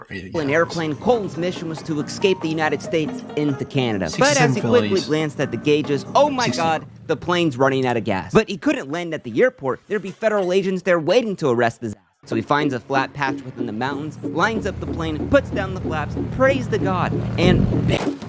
An airplane, Colton's mission was to escape the United States into Canada. But as he quickly glanced at the gauges, oh my god, the plane's running out of gas. But he couldn't land at the airport. There'd be federal agents there waiting to arrest his ass. So he finds a flat patch within the mountains, lines up the plane, puts down the flaps, prays to God, and bam.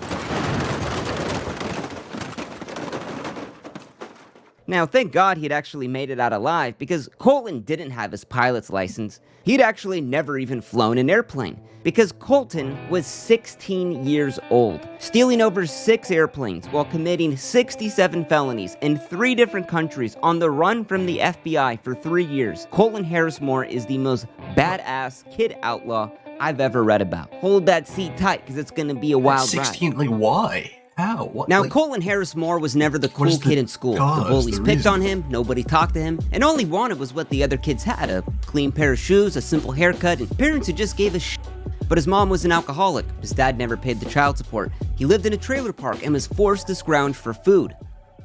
Now, thank God he'd actually made it out alive, because Colton didn't have his pilot's license. He'd actually never even flown an airplane, because Colton was 16 years old, stealing over 6 airplanes while committing 67 felonies in 3 different countries on the run from the FBI for 3 years. Colton Harris Moore is the most badass kid outlaw I've ever read about. Hold that seat tight, because it's gonna be a wild 16, ride. like, why? How? What? Now, like, Colton Harris Moore was never the cool kid in school. cause, The bullies the picked reason? on him, nobody talked to him, and all he wanted was what the other kids had: a clean pair of shoes, a simple haircut, and parents who just gave a shit. But his mom was an alcoholic, his dad never paid the child support, he lived in a trailer park and was forced to scrounge for food.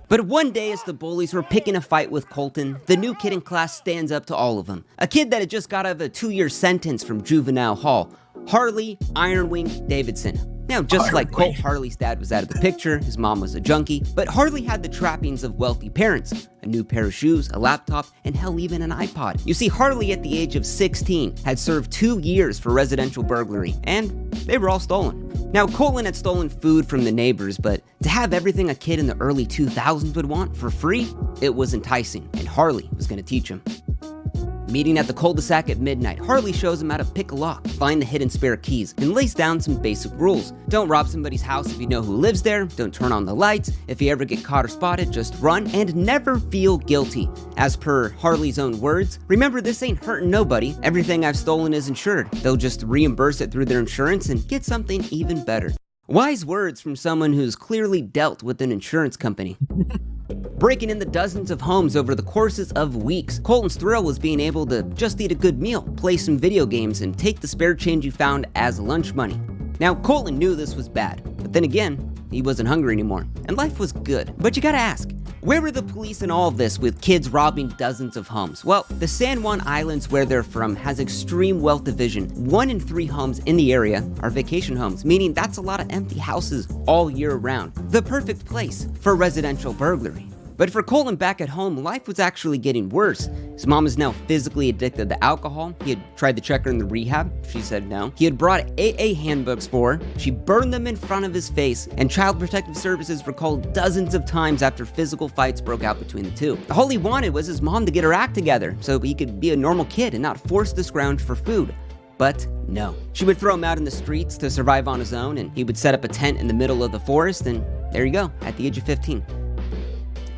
But one day, as the bullies were picking a fight with Colton, the new kid in class stands up to all of them. A kid that had just got out of a 2-year sentence from juvenile hall, Harley Ironwing Davidson. Now, just like Colt, Harley's dad was out of the picture, his mom was a junkie, but Harley had the trappings of wealthy parents: a new pair of shoes, a laptop, and hell, even an iPod. You see, Harley at the age of 16 had served 2 years for residential burglary, and they were all stolen. Now, Colton had stolen food from the neighbors, but to have everything a kid in the early 2000s would want for free, it was enticing, and Harley was gonna teach him. Meeting at the cul-de-sac at midnight, Harley shows him how to pick a lock, find the hidden spare keys, and lays down some basic rules. Don't rob somebody's house if you know who lives there, don't turn on the lights, if you ever get caught or spotted, just run, and never feel guilty. As per Harley's own words, remember, this ain't hurting nobody, everything I've stolen is insured. They'll just reimburse it through their insurance and get something even better. Wise words from someone who's clearly dealt with an insurance company. Breaking into dozens of homes over the courses of weeks, Colton's thrill was being able to just eat a good meal, play some video games, and take the spare change he found as lunch money. Now, Colton knew this was bad, but then again, he wasn't hungry anymore, and life was good. But you gotta ask, where were the police in all of this with kids robbing dozens of homes? Well, the San Juan Islands, where they're from, has extreme wealth division. 1 in 3 homes in the area are vacation homes, meaning that's a lot of empty houses all year round. The perfect place for residential burglary. But for Colton back at home, life was actually getting worse. His mom is now physically addicted to alcohol. He had tried to check her in the rehab. She said no. He had brought AA handbooks for her. She burned them in front of his face, and Child Protective Services were called dozens of times after physical fights broke out between the two. All he wanted was his mom to get her act together so he could be a normal kid and not forced to scrounge for food. But no. She would throw him out in the streets to survive on his own, and he would set up a tent in the middle of the forest, and there you go, at the age of 15.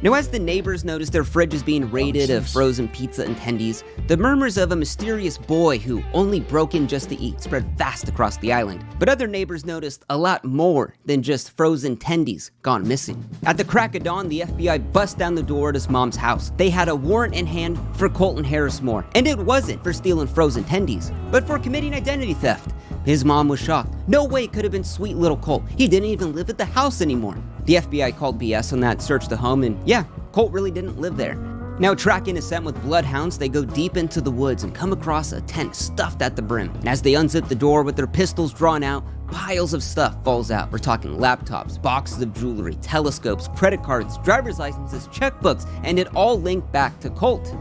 Now, as the neighbors noticed their fridges being raided of frozen pizza and tendies, the murmurs of a mysterious boy who only broke in just to eat spread fast across the island. But other neighbors noticed a lot more than just frozen tendies gone missing. At the crack of dawn, the FBI bust down the door at his mom's house. They had a warrant in hand for Colton Harris Moore, and it wasn't for stealing frozen tendies, but for committing identity theft. His mom was shocked. No way it could have been sweet little Colt. He didn't even live at the house anymore. The FBI called BS on that, searched the home, and yeah, Colt really didn't live there. Now, tracking a scent with bloodhounds, they go deep into the woods and come across a tent stuffed at the brim. And as they unzip the door with their pistols drawn out, piles of stuff falls out. We're talking laptops, boxes of jewelry, telescopes, credit cards, driver's licenses, checkbooks, and it all linked back to Colt.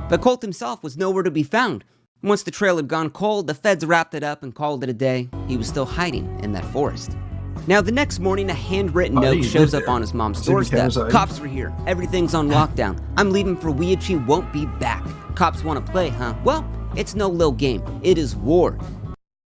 But Colt himself was nowhere to be found. Once the trail had gone cold, the feds wrapped it up and called it a day. He was still hiding in that forest. Now, the next morning, a handwritten note shows up on his mom's doorstep. Cops are here. Everything's on lockdown. I'm leaving for Weeachee, won't be back. Cops want to play, huh? Well, it's no little game. It is war.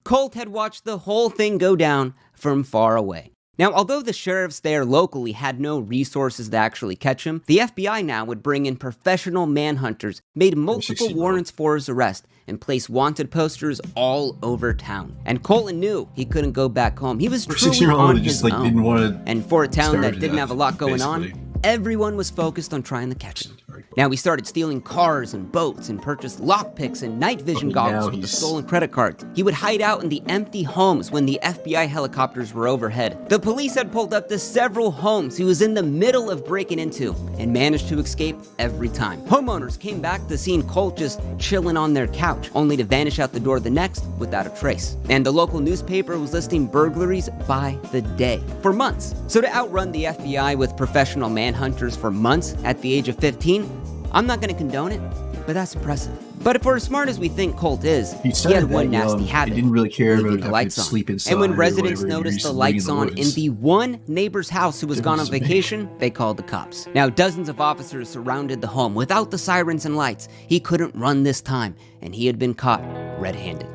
Colt had watched the whole thing go down from far away. Now, although the sheriffs there locally had no resources to actually catch him, the FBI now would bring in professional manhunters, made multiple warrants for his arrest, and placed wanted posters all over town. And Colton knew he couldn't go back home. He was truly on his own. And for a town that didn't have a lot going on, everyone was focused on trying to catch him. Now he started stealing cars and boats and purchased lockpicks and night vision goggles with the stolen credit cards. He would hide out in the empty homes when the FBI helicopters were overhead. The police had pulled up to several homes he was in the middle of breaking into and managed to escape every time. Homeowners came back to seeing Colt just chilling on their couch, only to vanish out the door the next without a trace. And the local newspaper was listing burglaries by the day for months. So to outrun the FBI with professional manhunters for months at the age of 15, I'm not going to condone it, but that's impressive. But if we're as smart as we think Colt is, he had one nasty habit, he didn't really care leaving about the lights on. sleep inside. And when or residents whatever, noticed the reading lights the on in woods. the one neighbor's house who was gone on vacation, they called the cops. Now, dozens of officers surrounded the home. Without the sirens and lights, he couldn't run this time, and he had been caught red-handed.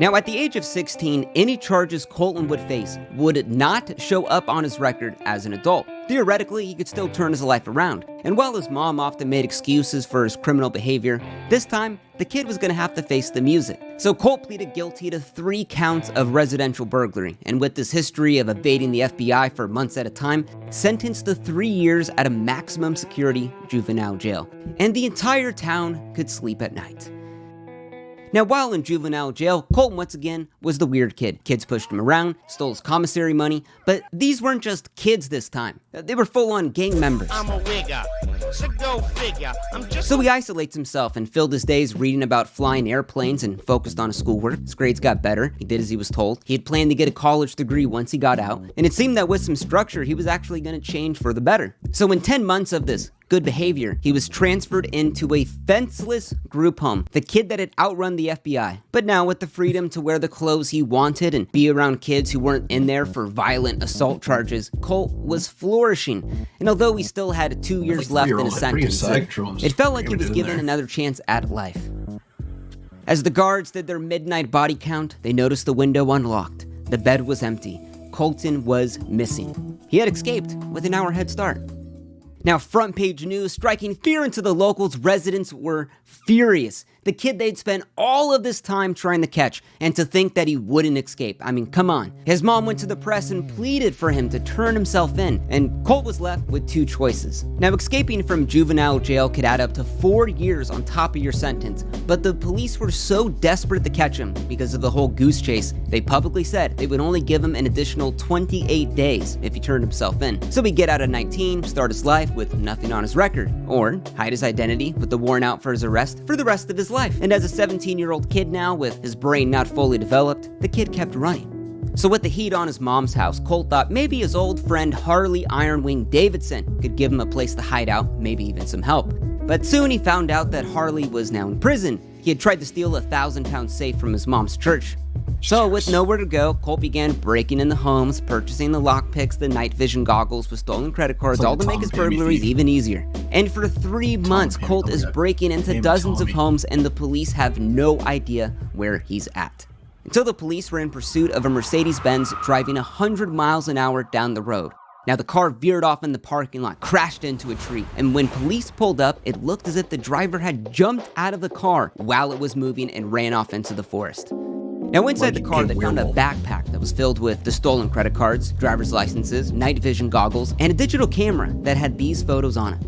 Now, at the age of 16, any charges Colton would face would not show up on his record as an adult. Theoretically, he could still turn his life around. And while his mom often made excuses for his criminal behavior, this time, the kid was going to have to face the music. So Colt pleaded guilty to 3 counts of residential burglary, and with this history of evading the FBI for months at a time, sentenced to 3 years at a maximum security juvenile jail. And the entire town could sleep at night. Now, while in juvenile jail, Colton once again was the weird kid. Kids pushed him around, stole his commissary money, but these weren't just kids this time. They were full-on gang members. I'm a wigger, so go figure. So he isolates himself and filled his days reading about flying airplanes and focused on his schoolwork. His grades got better. He did as he was told. He had planned to get a college degree once he got out, and it seemed that with some structure, he was actually going to change for the better. So in 10 months of this good behavior, he was transferred into a fenceless group home, the kid that had outrun the FBI. But now with the freedom to wear the clothes he wanted and be around kids who weren't in there for violent assault charges, Colt was flourishing. And although he still had 2 years left in his sentence, it felt like he was given another chance at life. As the guards did their midnight body count, they noticed the window unlocked. The bed was empty. Colton was missing. He had escaped with an hour head start. Now, front page news striking fear into the locals. Residents were furious. The kid they'd spent all of this time trying to catch, and to think that he wouldn't escape. I mean, come on. His mom went to the press and pleaded for him to turn himself in, and Colt was left with 2 choices. Now, escaping from juvenile jail could add up to 4 years on top of your sentence, but the police were so desperate to catch him because of the whole goose chase, they publicly said they would only give him an additional 28 days if he turned himself in. So he'd get out at 19, start his life with nothing on his record, or hide his identity with the warrant out for his arrest for the rest of his life. And as a 17-year-old kid now, with his brain not fully developed, the kid kept running. So with the heat on his mom's house, Colt thought maybe his old friend Harley Ironwing Davidson could give him a place to hide out, maybe even some help. But soon he found out that Harley was now in prison. He had tried to steal a 1,000-pound safe from his mom's church. So with nowhere to go, Colt began breaking into homes, purchasing the lockpicks, the night vision goggles with stolen credit cards, all to make his burglaries even easier. And for 3 months, Colt is breaking into dozens of homes, and the police have no idea where he's at. Until the police were in pursuit of a Mercedes-Benz driving 100 miles an hour down the road. Now, the car veered off in the parking lot, crashed into a tree, and when police pulled up, it looked as if the driver had jumped out of the car while it was moving and ran off into the forest. Now, inside the car, they found a backpack that was filled with the stolen credit cards, driver's licenses, night vision goggles, and a digital camera that had these photos on it.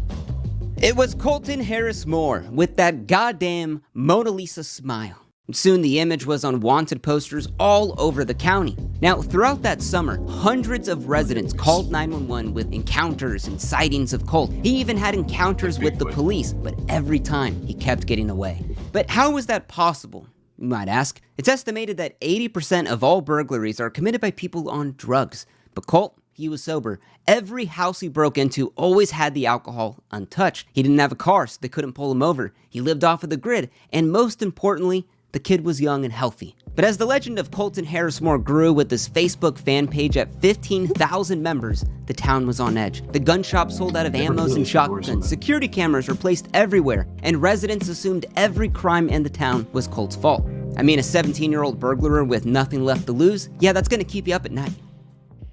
It was Colton Harris Moore with that goddamn Mona Lisa smile. Soon the image was on wanted posters all over the county. Now, throughout that summer, hundreds of residents called 911 with encounters and sightings of Colt. He even had encounters with the police, but every time he kept getting away. But how was that possible? You might ask. It's estimated that 80% of all burglaries are committed by people on drugs. But Colt, he was sober. Every house he broke into always had the alcohol untouched. He didn't have a car, so they couldn't pull him over. He lived off of the grid, and most importantly, the kid was young and healthy. But as the legend of Colton Harris Moore grew with his Facebook fan page at 15,000 members, the town was on edge. The gun shop sold out of ammos and shotguns, security cameras were placed everywhere, and residents assumed every crime in the town was Colt's fault. I mean, a 17-year-old burglar with nothing left to lose? Yeah, that's gonna keep you up at night.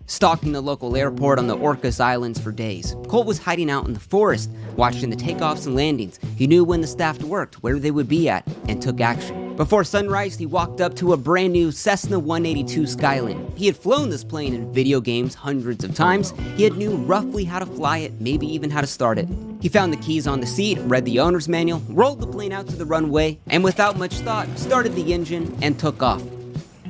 Stalking the local airport on the Orcas Islands for days, Colt was hiding out in the forest, watching the takeoffs and landings. He knew when the staff worked, where they would be at, and took action. Before sunrise, he walked up to a brand new Cessna 182 Skyline. He had flown this plane in video games hundreds of times. He had knew roughly how to fly it, maybe even how to start it. He found the keys on the seat, read the owner's manual, rolled the plane out to the runway, and without much thought, started the engine and took off.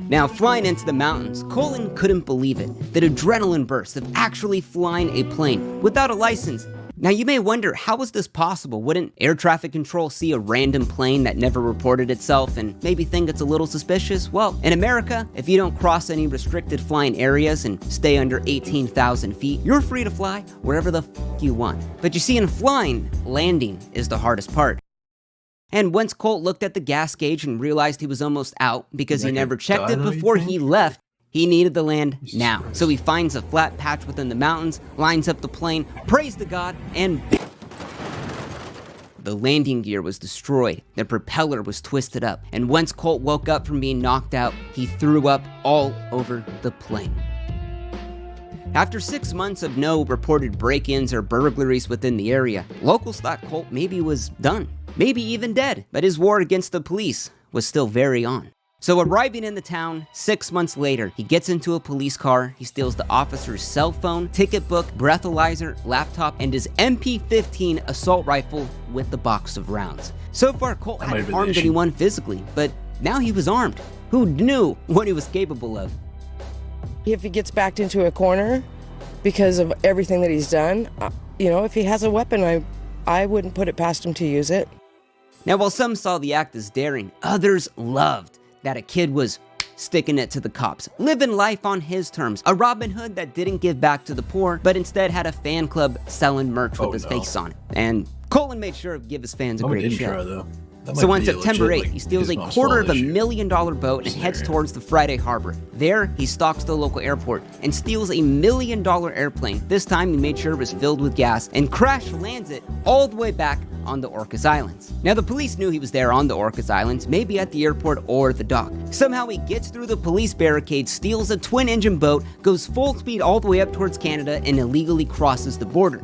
Now, flying into the mountains, Colin couldn't believe it. That adrenaline burst of actually flying a plane without a license. Now, you may wonder, how was this possible? Wouldn't air traffic control see a random plane that never reported itself and maybe think it's a little suspicious? Well, in America, if you don't cross any restricted flying areas and stay under 18,000 feet, you're free to fly wherever the f you want. But you see, in flying, landing is the hardest part. And once Colt looked at the gas gauge and realized he was almost out because he never checked it before he left, he needed to land now. So he finds a flat patch within the mountains, lines up the plane, prays to God, and the landing gear was destroyed. The propeller was twisted up. And once Colt woke up from being knocked out, he threw up all over the plane. After 6 months of no reported break-ins or burglaries within the area, locals thought Colt maybe was done, maybe even dead, but his war against the police was still very on. So arriving in the town 6 months later, he gets into a police car, he steals the officer's cell phone, ticket book, breathalyzer, laptop, and his MP-15 assault rifle with the box of rounds. So far, Colt hadn't harmed anyone physically, but now he was armed. Who knew what he was capable of? If he gets backed into a corner because of everything that he's done, if he has a weapon, I wouldn't put it past him to use it. Now, while some saw the act as daring, others loved that a kid was sticking it to the cops, living life on his terms, a Robin Hood that didn't give back to the poor, but instead had a fan club selling merch with his face on it. And Colin made sure to give his fans a great show. So on September 8th, he steals a $250,000 boat and heads towards the Friday Harbor. There, he stalks the local airport and steals a $1 million airplane. This time, he made sure it was filled with gas and crash lands it all the way back on the Orcas Islands. Now, the police knew he was there on the Orcas Islands, maybe at the airport or the dock. Somehow, he gets through the police barricade, steals a twin-engine boat, goes full speed all the way up towards Canada, and illegally crosses the border.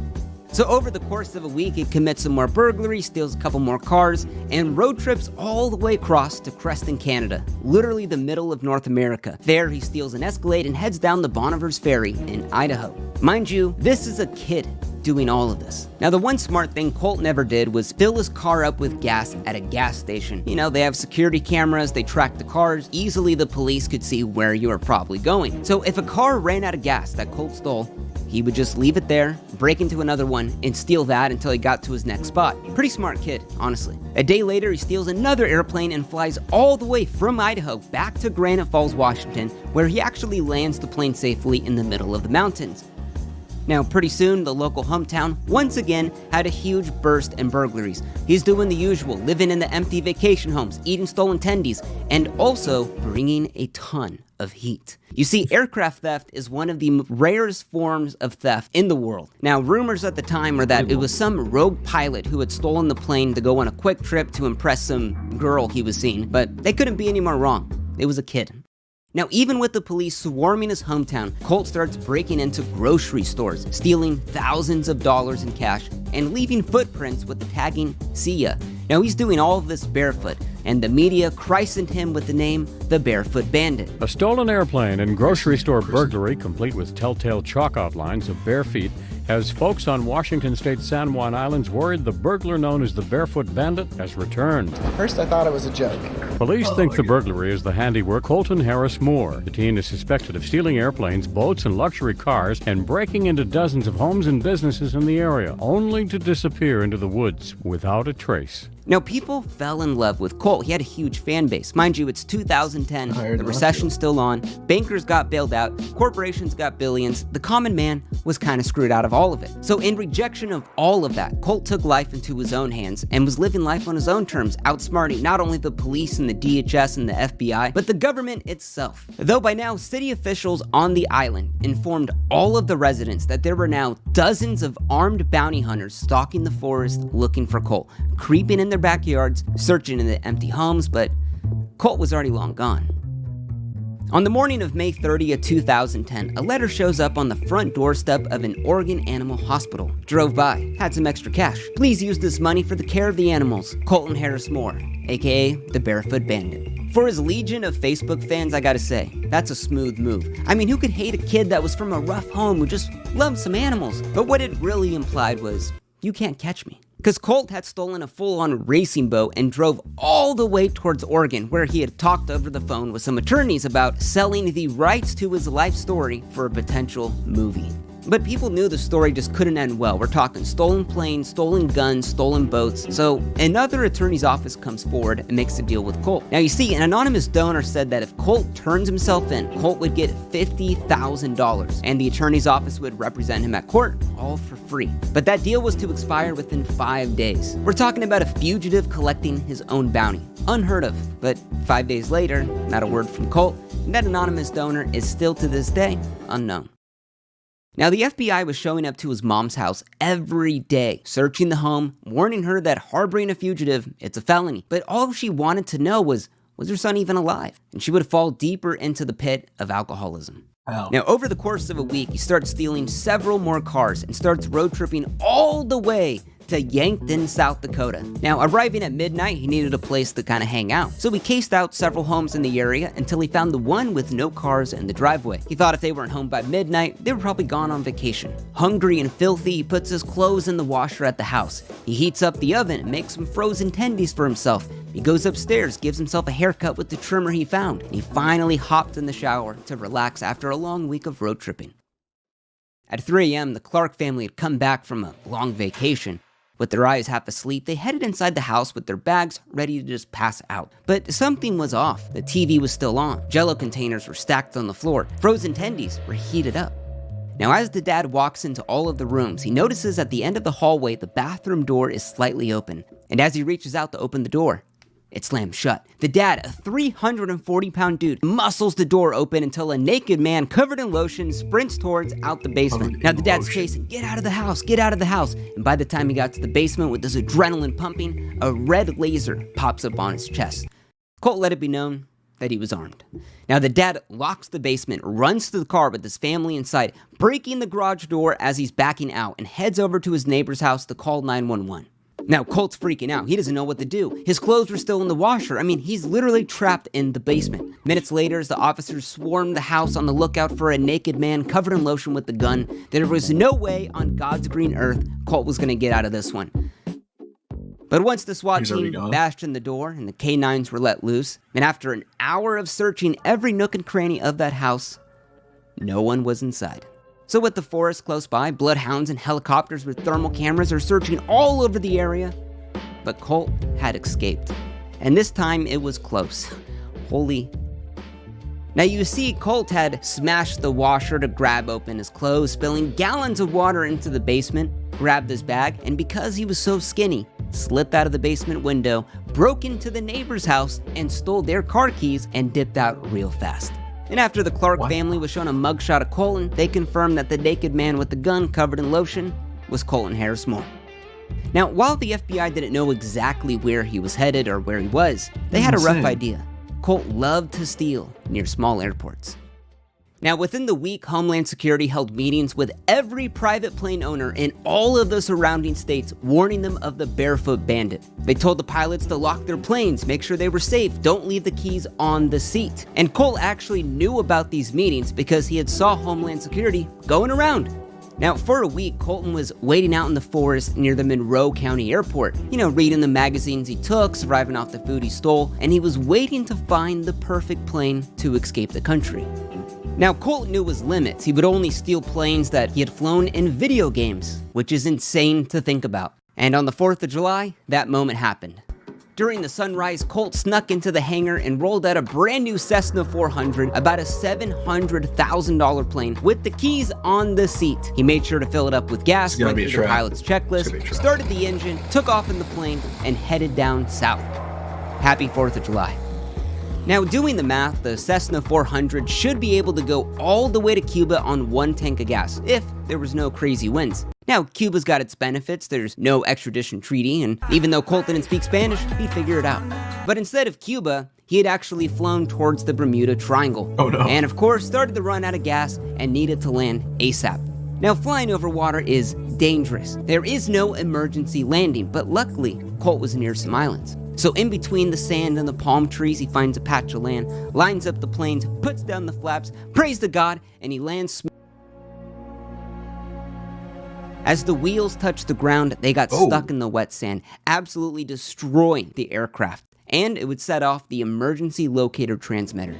So over the course of a week, he commits some more burglaries, steals a couple more cars, and road trips all the way across to Creston, Canada, literally the middle of North America. There, he steals an Escalade and heads down the Bonnevers Ferry in Idaho. Mind you, this is a kid doing all of this. Now, the one smart thing Colt never did was fill his car up with gas at a gas station. They have security cameras, they track the cars, easily the police could see where you are probably going. So if a car ran out of gas that Colt stole, he would just leave it there, break into another one, and steal that until he got to his next spot. Pretty smart kid, honestly. A day later, he steals another airplane and flies all the way from Idaho back to Granite Falls, Washington, where he actually lands the plane safely in the middle of the mountains. Now, pretty soon, the local hometown once again had a huge burst in burglaries. He's doing the usual, living in the empty vacation homes, eating stolen tendies, and also bringing a ton of heat. You see, aircraft theft is one of the rarest forms of theft in the world. Now, rumors at the time were that it was some rogue pilot who had stolen the plane to go on a quick trip to impress some girl he was seeing, but they couldn't be any more wrong. It was a kid. Now, even with the police swarming his hometown, Colt starts breaking into grocery stores, stealing thousands of dollars in cash, and leaving footprints with the tagging, "See ya." Now, he's doing all of this barefoot, and the media christened him with the name the Barefoot Bandit. A stolen airplane and grocery store burglary, complete with telltale chalk outlines of bare feet, has folks on Washington State's San Juan Islands worried the burglar known as the Barefoot Bandit has returned. First, I thought it was a joke. Police think the burglary is the handiwork Colton Harris Moore. The teen is suspected of stealing airplanes, boats, and luxury cars and breaking into dozens of homes and businesses in the area, only to disappear into the woods without a trace. Now, people fell in love with Colt. He had a huge fan base. Mind you, it's 2010, the recession's still on, bankers got bailed out, corporations got billions, the common man was kind of screwed out of all of it. So in rejection of all of that, Colt took life into his own hands and was living life on his own terms, outsmarting not only the police and the DHS and the FBI, but the government itself. Though by now, city officials on the island informed all of the residents that there were now dozens of armed bounty hunters stalking the forest looking for Colt, creeping in their backyards, searching in the empty homes, but Colt was already long gone. On the morning of May 30th, 2010, a letter shows up on the front doorstep of an Oregon animal hospital. Drove by, had some extra cash. Please use this money for the care of the animals. Colton Harris Moore, aka the Barefoot Bandit. For his legion of Facebook fans, I gotta say, that's a smooth move. I mean, who could hate a kid that was from a rough home who just loved some animals? But what it really implied was, you can't catch me. Because Colt had stolen a full-on racing boat and drove all the way towards Oregon, where he had talked over the phone with some attorneys about selling the rights to his life story for a potential movie. But people knew the story just couldn't end well. We're talking stolen planes, stolen guns, stolen boats. So another attorney's office comes forward and makes a deal with Colt. Now you see, an anonymous donor said that if Colt turns himself in, Colt would get $50,000 and the attorney's office would represent him at court, all for free. But that deal was to expire within 5 days. We're talking about a fugitive collecting his own bounty. Unheard of. But 5 days later, not a word from Colt, and that anonymous donor is still to this day unknown. Now, the FBI was showing up to his mom's house every day, searching the home, warning her that harboring a fugitive, it's a felony. But all she wanted to know was her son even alive? And she would fall deeper into the pit of alcoholism. Wow. Now, over the course of a week, he starts stealing several more cars and starts road tripping all the way to Yankton, South Dakota. Now, arriving at midnight, he needed a place to kind of hang out. So he cased out several homes in the area until he found the one with no cars in the driveway. He thought if they weren't home by midnight, they were probably gone on vacation. Hungry and filthy, he puts his clothes in the washer at the house. He heats up the oven and makes some frozen tendies for himself. He goes upstairs, gives himself a haircut with the trimmer he found, and he finally hopped in the shower to relax after a long week of road tripping. At 3 a.m., the Clark family had come back from a long vacation. With their eyes half asleep, they headed inside the house with their bags ready to just pass out. But something was off. The TV was still on. Jell-O containers were stacked on the floor. Frozen tendies were heated up. Now, as the dad walks into all of the rooms, he notices at the end of the hallway the bathroom door is slightly open. And as he reaches out to open the door, it slams shut. The dad, a 340-pound dude, muscles the door open until a naked man covered in lotion sprints towards out the basement. Now the dad's chasing, get out of the house, get out of the house. And by the time he got to the basement with his adrenaline pumping, a red laser pops up on his chest. Colt let it be known that he was armed. Now the dad locks the basement, runs to the car with his family inside, breaking the garage door as he's backing out, and heads over to his neighbor's house to call 911. Now, Colt's freaking out. He doesn't know what to do. His clothes were still in the washer. I mean, he's literally trapped in the basement. Minutes later, as the officers swarmed the house on the lookout for a naked man covered in lotion with a gun, there was no way on God's green earth Colt was going to get out of this one. But once the SWAT team bashed in the door and the K-9s were let loose, and after an hour of searching every nook and cranny of that house, no one was inside. So with the forest close by, bloodhounds and helicopters with thermal cameras are searching all over the area. But Colt had escaped. And this time it was close. Holy. Now you see, Colt had smashed the washer to grab open his clothes, spilling gallons of water into the basement, grabbed his bag, and because he was so skinny, slipped out of the basement window, broke into the neighbor's house, and stole their car keys and dipped out real fast. And after the Clark family was shown a mugshot of Colton, they confirmed that the naked man with the gun covered in lotion was Colton Harris Moore. Now, while the FBI didn't know exactly where he was headed or where he was, they had a rough idea. Colt loved to steal near small airports. Now, within the week, Homeland Security held meetings with every private plane owner in all of the surrounding states, warning them of the Barefoot Bandit. They told the pilots to lock their planes, make sure they were safe, don't leave the keys on the seat. And Colt actually knew about these meetings because he had saw Homeland Security going around. Now, for a week, Colton was waiting out in the forest near the Monroe County Airport, reading the magazines he took, surviving off the food he stole, and he was waiting to find the perfect plane to escape the country. Now, Colt knew his limits. He would only steal planes that he had flown in video games, which is insane to think about. And on the 4th of July, that moment happened. During the sunrise, Colt snuck into the hangar and rolled out a brand new Cessna 400, about a $700,000 plane, with the keys on the seat. He made sure to fill it up with gas, went through the pilot's checklist, started the engine, took off in the plane, and headed down south. Happy 4th of July. Now, doing the math, the Cessna 400 should be able to go all the way to Cuba on one tank of gas, if there was no crazy winds. Now, Cuba's got its benefits. There's no extradition treaty, and even though Colt didn't speak Spanish, he'd figure it out. But instead of Cuba, he had actually flown towards the Bermuda Triangle. Oh, no. And of course, started to run out of gas and needed to land ASAP. Now, flying over water is dangerous. There is no emergency landing, but luckily, Colt was near some islands. So in between the sand and the palm trees, he finds a patch of land, lines up the planes, puts down the flaps, prays to God, and he lands. As the wheels touched the ground, they got stuck in the wet sand, absolutely destroying the aircraft. And it would set off the emergency locator transmitter.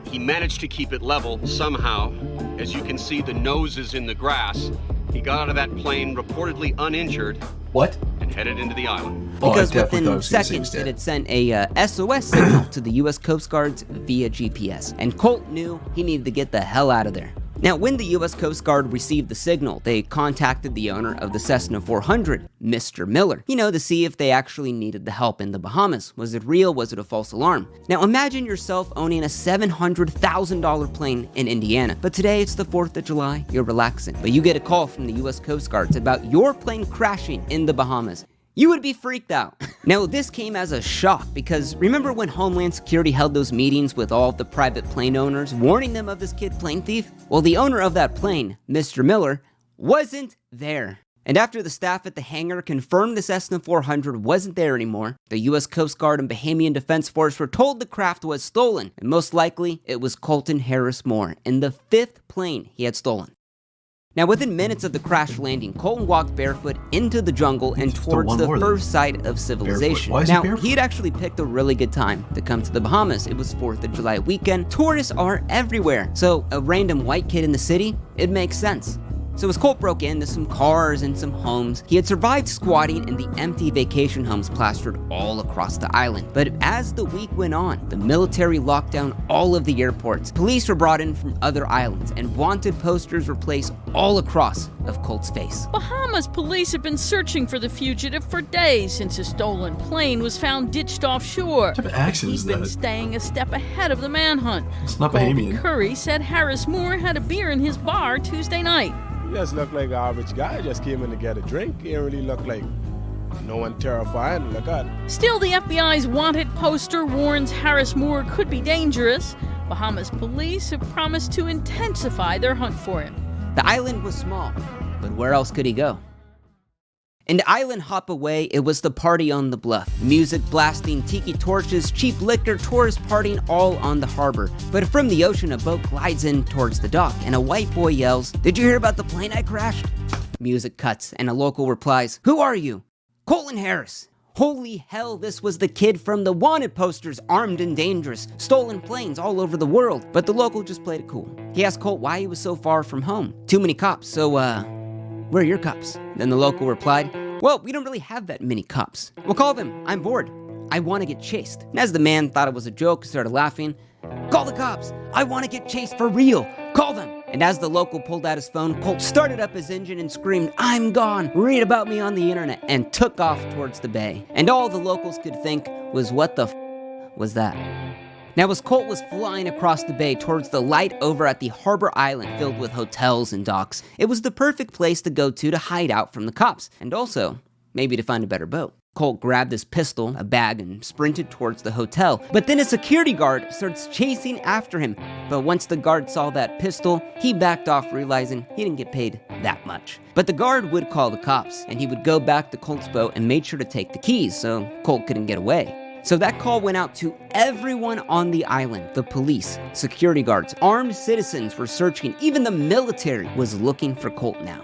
He managed to keep it level somehow. As you can see, the nose is in the grass. He got out of that plane reportedly uninjured What? and headed into the island. Because I definitely thought within he was gonna say he seconds, was it dead. had sent a SOS signal to the US Coast Guards via GPS. And Colt knew he needed to get the hell out of there. Now, when the US Coast Guard received the signal, they contacted the owner of the Cessna 400, Mr. Miller, to see if they actually needed the help in the Bahamas. Was it real? Was it a false alarm? Now, imagine yourself owning a $700,000 plane in Indiana, but today it's the 4th of July, you're relaxing, but you get a call from the US Coast Guards about your plane crashing in the Bahamas. You would be freaked out. Now, this came as a shock because remember when Homeland Security held those meetings with all of the private plane owners, warning them of this kid plane thief? Well, the owner of that plane, Mr. Miller, wasn't there. And after the staff at the hangar confirmed the Cessna 400 wasn't there anymore, the US Coast Guard and Bahamian Defense Force were told the craft was stolen, and most likely it was Colton Harris Moore in the 5th plane he had stolen. Now, within minutes of the crash landing, Colton walked barefoot into the jungle and Just the towards one the more than first sight of civilization. Why is he Now, barefoot? he had actually picked a really good time to come to the Bahamas. It was 4th of July weekend. Tourists are everywhere. So, a random white kid in the city, it makes sense. So as Colt broke into some cars and some homes, he had survived squatting in the empty vacation homes plastered all across the island. But as the week went on, the military locked down all of the airports. Police were brought in from other islands, and wanted posters were placed all across of Colt's face. Bahamas police have been searching for the fugitive for days since a stolen plane was found ditched offshore. What type of accent He's is been that? staying a step ahead of the manhunt. It's not Colton Bahamian. Curry said Harris Moore had a beer in his bar Tuesday night. He just looked like an average guy. Just came in to get a drink. He didn't really look like no one terrifying to look at. Still, the FBI's wanted poster warns Harris Moore could be dangerous. Bahamas police have promised to intensify their hunt for him. The island was small, but where else could he go? An island hop away, it was the party on the bluff. Music blasting, tiki torches, cheap liquor, tourists partying all on the harbor. But from the ocean, a boat glides in towards the dock, and a white boy yells, "Did you hear about the plane I crashed?" Music cuts, and a local replies, "Who are you?" "Colton Harris." Holy hell, this was the kid from the wanted posters, armed and dangerous, stolen planes all over the world. But the local just played it cool. He asked Colt why he was so far from home. "Too many cops, so where are your cops?" Then the local replied, "Well, we don't really have that many cops." "Well, call them. I'm bored. I want to get chased." And as the man thought it was a joke, started laughing, "Call the cops. I want to get chased for real. Call them." And as the local pulled out his phone, Colt started up his engine and screamed, "I'm gone. Read about me on the internet," and took off towards the bay. And all the locals could think was, what the was that? Now, as Colt was flying across the bay towards the light over at the harbor island filled with hotels and docks, it was the perfect place to go to hide out from the cops, and also, maybe to find a better boat. Colt grabbed his pistol, a bag, and sprinted towards the hotel, but then a security guard starts chasing after him. But once the guard saw that pistol, he backed off, realizing he didn't get paid that much. But the guard would call the cops, and he would go back to Colt's boat and made sure to take the keys so Colt couldn't get away. So that call went out to everyone on the island. The police, security guards, armed citizens were searching. Even the military was looking for Colt now.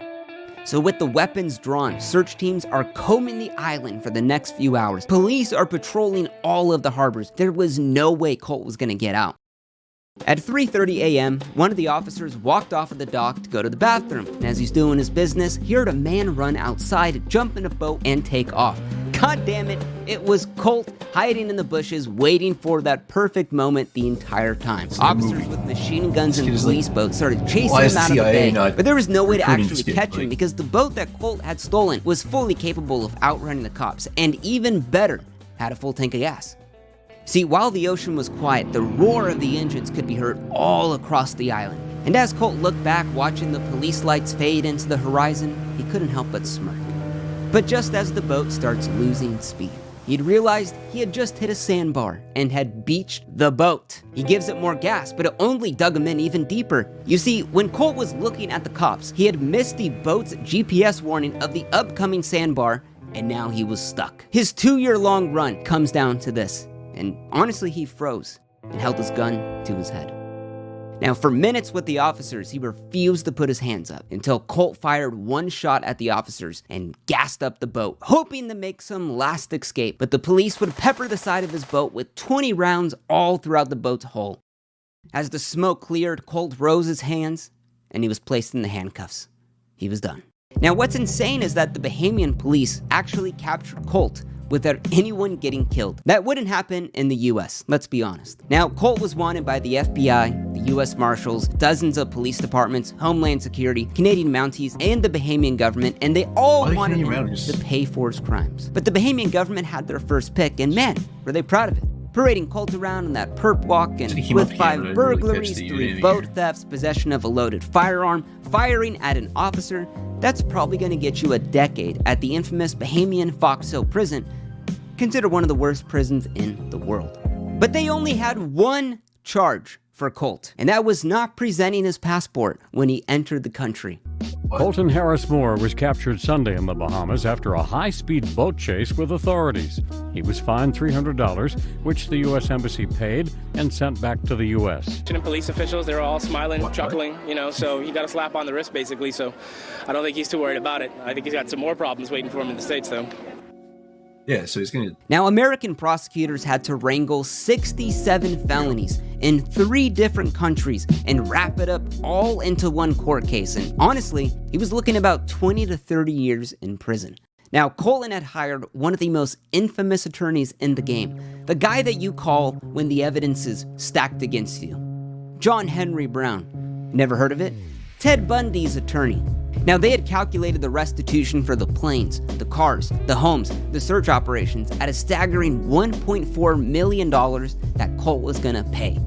So with the weapons drawn, search teams are combing the island for the next few hours. Police are patrolling all of the harbors. There was no way Colt was gonna get out. At 3:30 a.m., one of the officers walked off of the dock to go to the bathroom. And as he's doing his business, he heard a man run outside, jump in a boat, and take off. God damn it, it was Colt hiding in the bushes, waiting for that perfect moment the entire time. Officers with machine guns and police boats started chasing Why is him out of the CIA bay, not but there was no way to recruiting actually this kid? catch him because the boat that Colt had stolen was fully capable of outrunning the cops, and even better, had a full tank of gas. See, while the ocean was quiet, the roar of the engines could be heard all across the island. And as Colt looked back, watching the police lights fade into the horizon, he couldn't help but smirk. But just as the boat starts losing speed, he'd realized he had just hit a sandbar and had beached the boat. He gives it more gas, but it only dug him in even deeper. You see, when Colt was looking at the cops, he had missed the boat's GPS warning of the upcoming sandbar, and now he was stuck. His 2-year-long run comes down to this, and honestly, he froze and held his gun to his head. Now, for minutes with the officers, he refused to put his hands up until Colt fired one shot at the officers and gassed up the boat, hoping to make some last escape. But the police would pepper the side of his boat with 20 rounds all throughout the boat's hull. As the smoke cleared, Colt rose his hands and he was placed in the handcuffs. He was done. Now, what's insane is that the Bahamian police actually captured Colt without anyone getting killed. That wouldn't happen in the US, let's be honest. Now, Colt was wanted by the FBI, the US Marshals, dozens of police departments, Homeland Security, Canadian Mounties, and the Bahamian government, and they all wanted him to pay for his crimes. But the Bahamian government had their first pick, and man, were they proud of it. Parading Colt around in that perp walk and with 5 burglaries, 3 boat thefts, possession of a loaded firearm, firing at an officer, that's probably going to get you a decade at the infamous Bahamian Fox Hill prison, considered one of the worst prisons in the world. But they only had one charge for Colt, and that was not presenting his passport when he entered the country. Colton Harris Moore was captured Sunday in the Bahamas after a high-speed boat chase with authorities. He was fined $300, which the U.S. Embassy paid and sent back to the U.S. Police officials, they were all smiling, chuckling, so he got a slap on the wrist, basically, so I don't think he's too worried about it. I think he's got some more problems waiting for him in the States, though. Yeah, so he's gonna... Now, American prosecutors had to wrangle 67 felonies in 3 different countries and wrap it up all into one court case. And honestly, he was looking about 20 to 30 years in prison. Now, Colton had hired one of the most infamous attorneys in the game, the guy that you call when the evidence is stacked against you. John Henry Brown. Never heard of it? Ted Bundy's attorney. Now, they had calculated the restitution for the planes, the cars, the homes, the search operations at a staggering $1.4 million that Colt was gonna pay.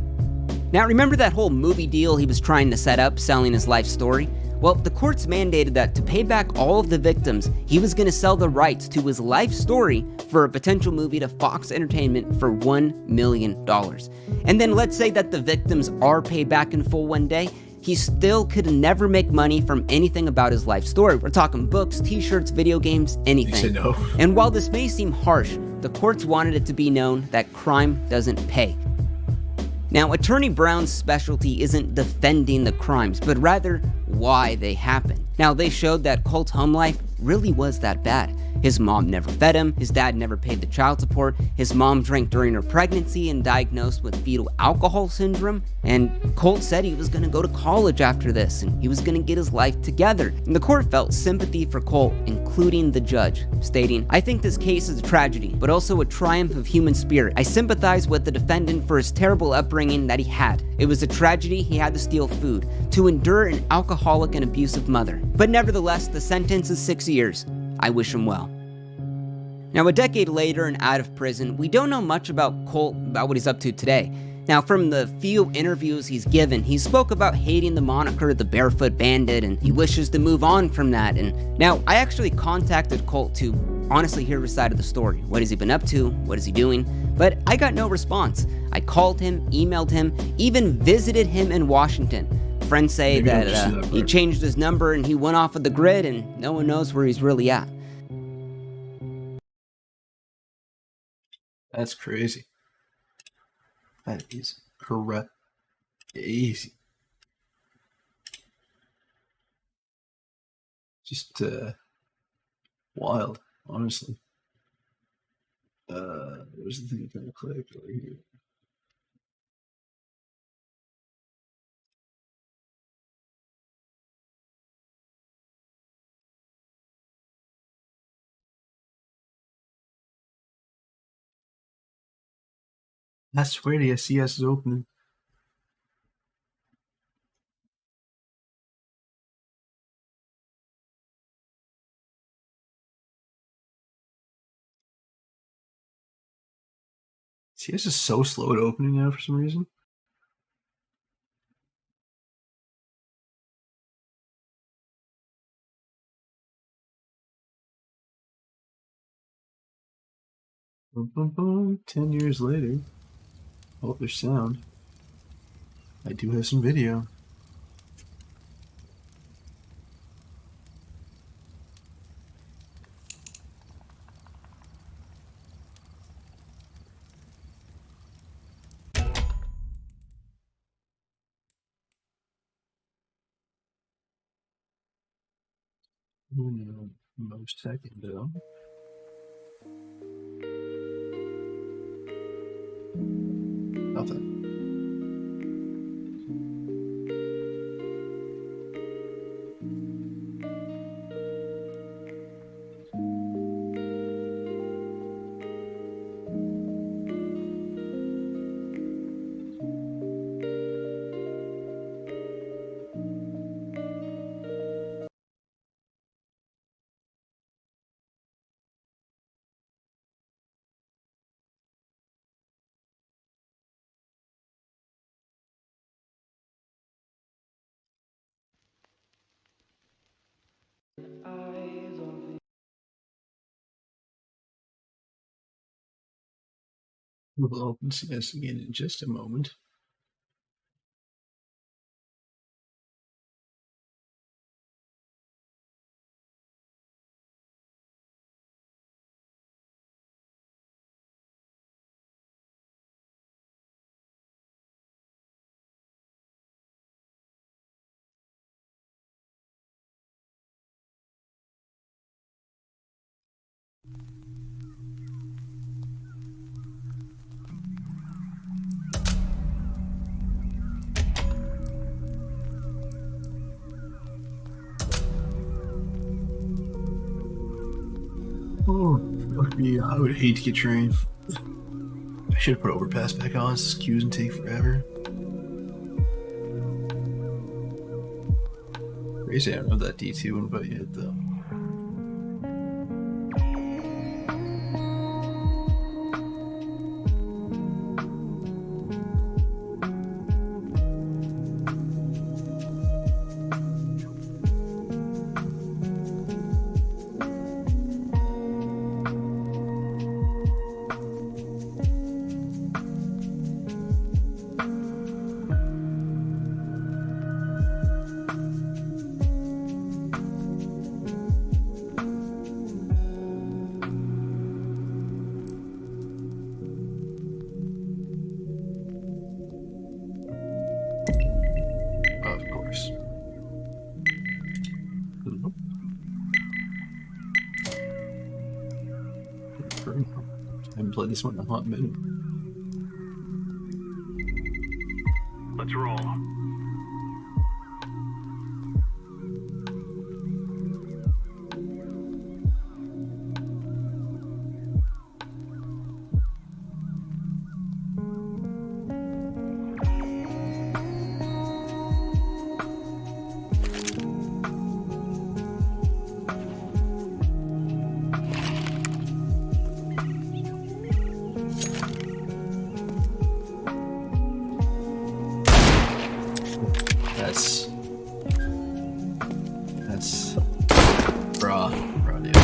Now, remember that whole movie deal he was trying to set up, selling his life story? Well, the courts mandated that to pay back all of the victims, he was gonna sell the rights to his life story for a potential movie to Fox Entertainment for $1 million. And then let's say that the victims are paid back in full one day, he still could never make money from anything about his life story. We're talking books, t-shirts, video games, anything. You said no. And while this may seem harsh, the courts wanted it to be known that crime doesn't pay. Now, Attorney Brown's specialty isn't defending the crimes, but rather why they happened. Now, they showed that Colt's home life really was that bad. His mom never fed him, his dad never paid the child support, his mom drank during her pregnancy and diagnosed with fetal alcohol syndrome, and Colt said he was going to go to college after this and he was going to get his life together. And the court felt sympathy for Colt, including the judge, stating, "I think this case is a tragedy, but also a triumph of human spirit. I sympathize with the defendant for his terrible upbringing that he had. It was a tragedy he had to steal food, to endure an alcoholic and abusive mother. But nevertheless, the sentence is 6 years. I wish him well." Now, a decade later and out of prison, we don't know much about Colt, about what he's up to today. Now, from the few interviews he's given, he spoke about hating the moniker the Barefoot Bandit, and he wishes to move on from that. And now, I actually contacted Colt to honestly hear his side of the story. What has he been up to? What is he doing? But I got no response. I called him, emailed him, even visited him in Washington. Friends say that he changed his number and he went off of the grid and no one knows where he's really at. That's crazy. That is crazy. Just wild, honestly. Where's the thing I'm gonna click over here? I swear the SCS is opening. CS is so slow at opening now for some reason. Boom, boom, boom. 10 years later. Oh, there's sound. I do have some video. Most second though. Nothing. We'll open CS again in just a moment. Oh, fuck me. I would hate to get trained. I should have put overpass back on. This queues and take forever. Crazy, I don't have that D2 invite yet, though. Of course. I haven't played this one in a hot minute. Let's roll. That's raw, dude.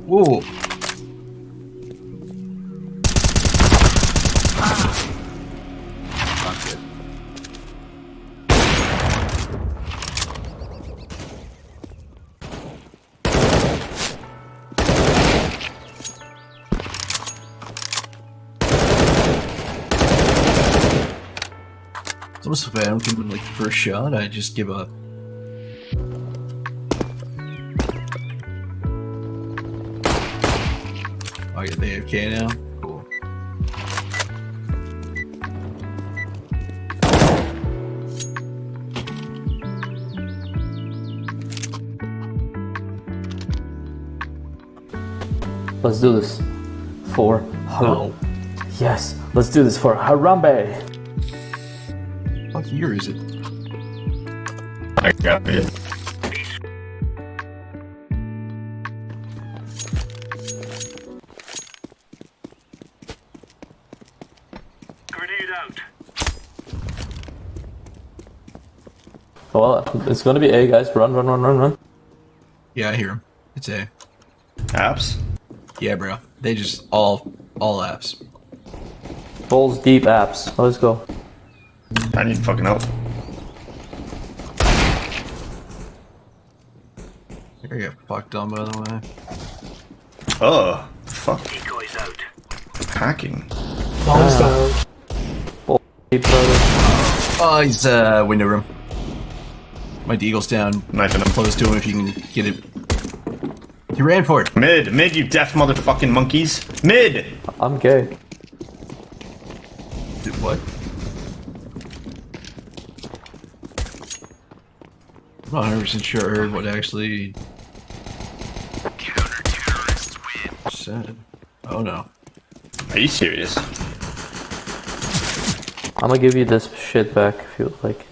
Whoa. Not good. It's almost if I don't give him like the first shot, I just give up. Oh, you're the AFK now? Cool. Let's do this for No. Yes, let's do this for Harambe. What year is it? I got it. Grenade out. Well, it's gonna be A, guys. Run, run, run, run, run. Yeah, I hear him. It's A. Apps? Yeah, bro. They just all apps. Balls deep apps. Let's go. I need fucking help. I got fucked on, by the way. Oh, fuck. Hacking. Balls deep, brother. Oh, he's window room. My deagle's down. Knifing him. Close to him if you can get it. He ran for it. Mid, you deaf motherfucking monkeys. Mid! I'm gay. Dude, what? I'm not 100% sure I heard what actually said. Oh no. Are you serious? I'm gonna give you this shit back if you would like.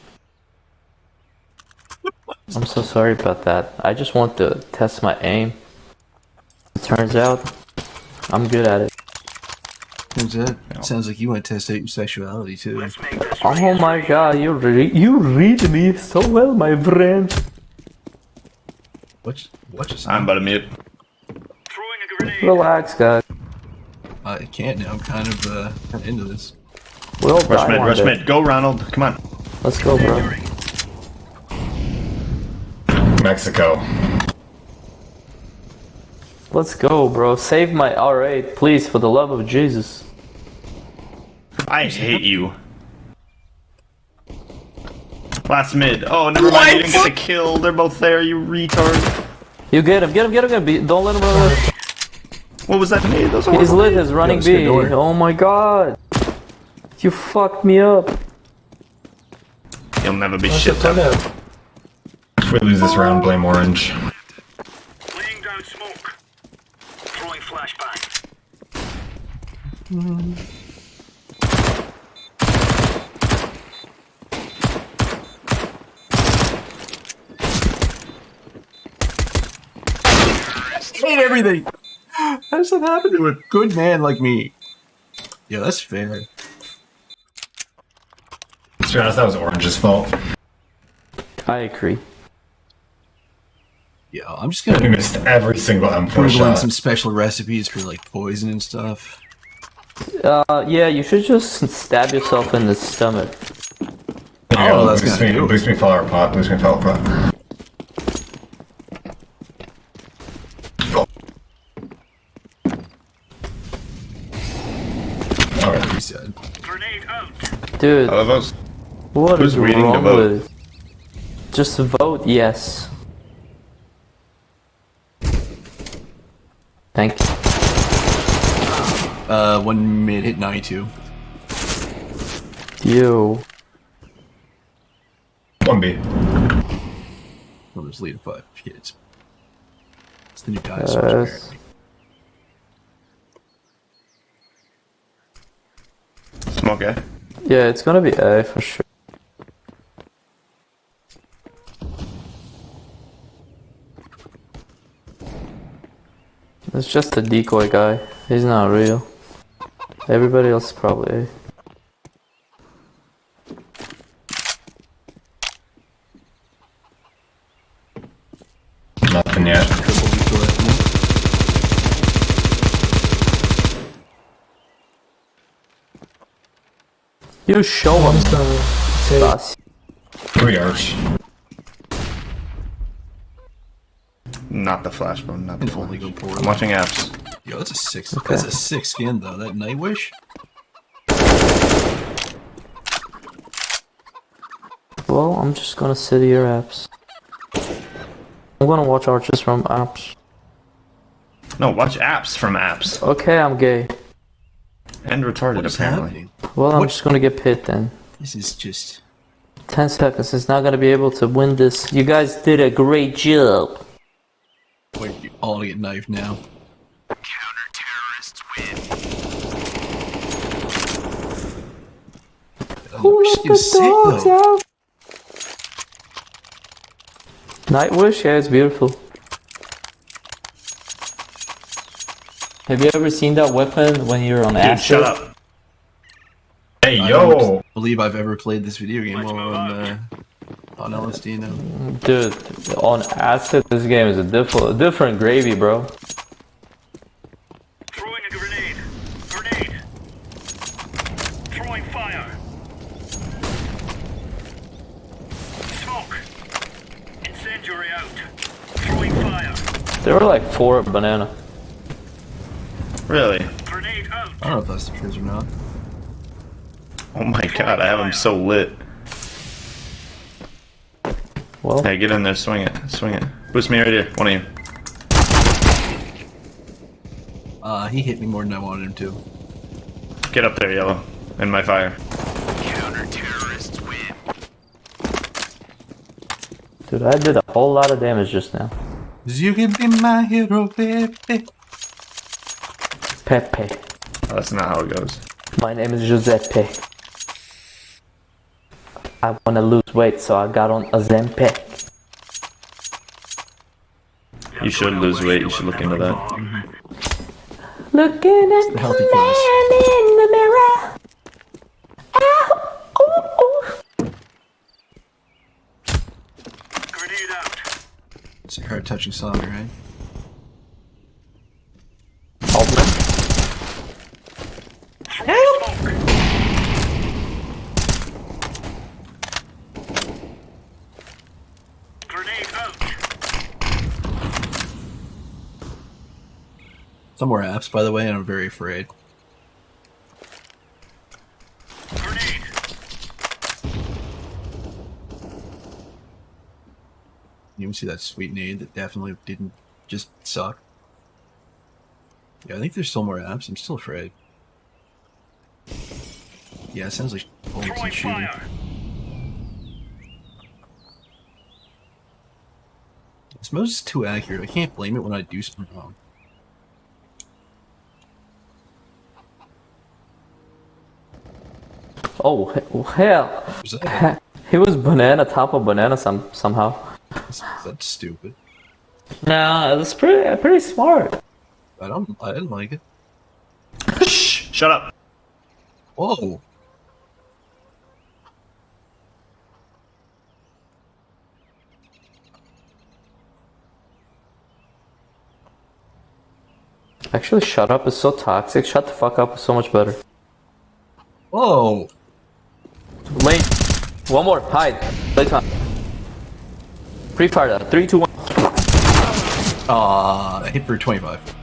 I'm so sorry about that. I just want to test my aim. It turns out, I'm good at it. Who's that? Sounds like you want to test out your sexuality too. Oh my god, you read me so well, my friend. What just I'm about to mute. Relax, guys. I can't now. I'm kind of into this. We'll Rush mid. Go, Ronald. Come on. Let's go, bro. Mexico. Let's go, bro. Save my R8, please, for the love of Jesus. I hate you. Last mid. Oh, never mind. You didn't get the kill. They're both there, you retard. You get him, get him, get him, get him. Don't let him run away. What was that nade? Those He's lit, his running B. door. Oh my god. You fucked me up. You'll never be shit though. If we lose this round, blame Orange. Laying down smoke. Throwing flashbang. Hate everything. How does that happen to a good man like me? Yeah, that's fair. To be honest, that was Orange's fault. I agree. Yeah, I'm just We gonna missed every single M4 Googling shot. some special recipes for like poison and stuff. Yeah, you should just stab yourself in the stomach. Here, Oh, that's boost gonna do me, it. boost me flower pot. Boost me flower pot. Alright. He said. Grenade out. Dude, I love those. what Who's is reading the wrong vote? with it? Just vote yes. Thank you. One mid hit 92. You. 1B. Well, there's lead 5 kids. It's the new dinosaurs, apparently. Smoke, eh? Yeah, it's gonna be A for sure. It's just a decoy guy. He's not real. Everybody else is probably A. Nothing yet. Triple decoy left mid. You show him. Boss. 3 arch. Not the flashbone, not the Can only go flash. poorly. I'm watching apps. Yo, that's a 6. Okay. That's a 6 skin though. That Nightwish. Well, I'm just gonna sit here apps. I'm gonna watch arches from apps. No, watch apps from apps. Okay, I'm gay. And retarded, What is apparently. happening? Well, I'm What? just gonna get pit then. This is just. 10 seconds. It's not gonna be able to win this. You guys did a great job. Wait, you all to get knifed now. Who Nightwish let the is sick dogs though. out? Nightwish, yeah, it's beautiful. Have you ever seen that weapon when you're on Dude, acid? shut up. Hey, I yo! don't believe I've ever played this video game while on On LSD now. Dude, on acid, this game is a different gravy, bro. Throwing a grenade. Grenade. Throwing fire. Smoke. Incendiary out. Throwing fire. There were like 4 banana. Really? Grenade out. I don't know if that's the truth or not. Oh my god, I have him so lit. Well, Hey, get in there, swing it, swing it. Boost me right here, one of you. He hit me more than I wanted him to. Get up there, Yellow, in my fire. Counter-terrorists win. dude, I did a whole lot of damage just now. You can be my hero, baby. Pepe. Oh, that's not how it goes. My name is Giuseppe. I wanna lose weight, so I got on Ozempic. You should lose weight, you should look into that. Looking at the healthy man in the mirror. Ow! Ooh, ooh. Grenade out. It's a hard touching song, right? Throwing smoke. Grenade out. Some more apps, by the way, and I'm very afraid. Grenade. You even see that sweet nade that definitely didn't just suck. Yeah, I think there's still more apps. I'm still afraid. Yeah, it sounds like bullets and Throwing shooting. fire. This mode is too accurate. I can't blame it when I do something wrong. Oh, hell. Was that? He was banana, top of banana somehow. That's stupid. Nah, that's pretty smart. I didn't like it. Shh! Shut up! Whoa! Actually, shut up is so toxic. Shut the fuck up is so much better. Whoa! Lane, one more. Hide. Playtime. Pre-fire that. 3, 2, 1. I hit for 25.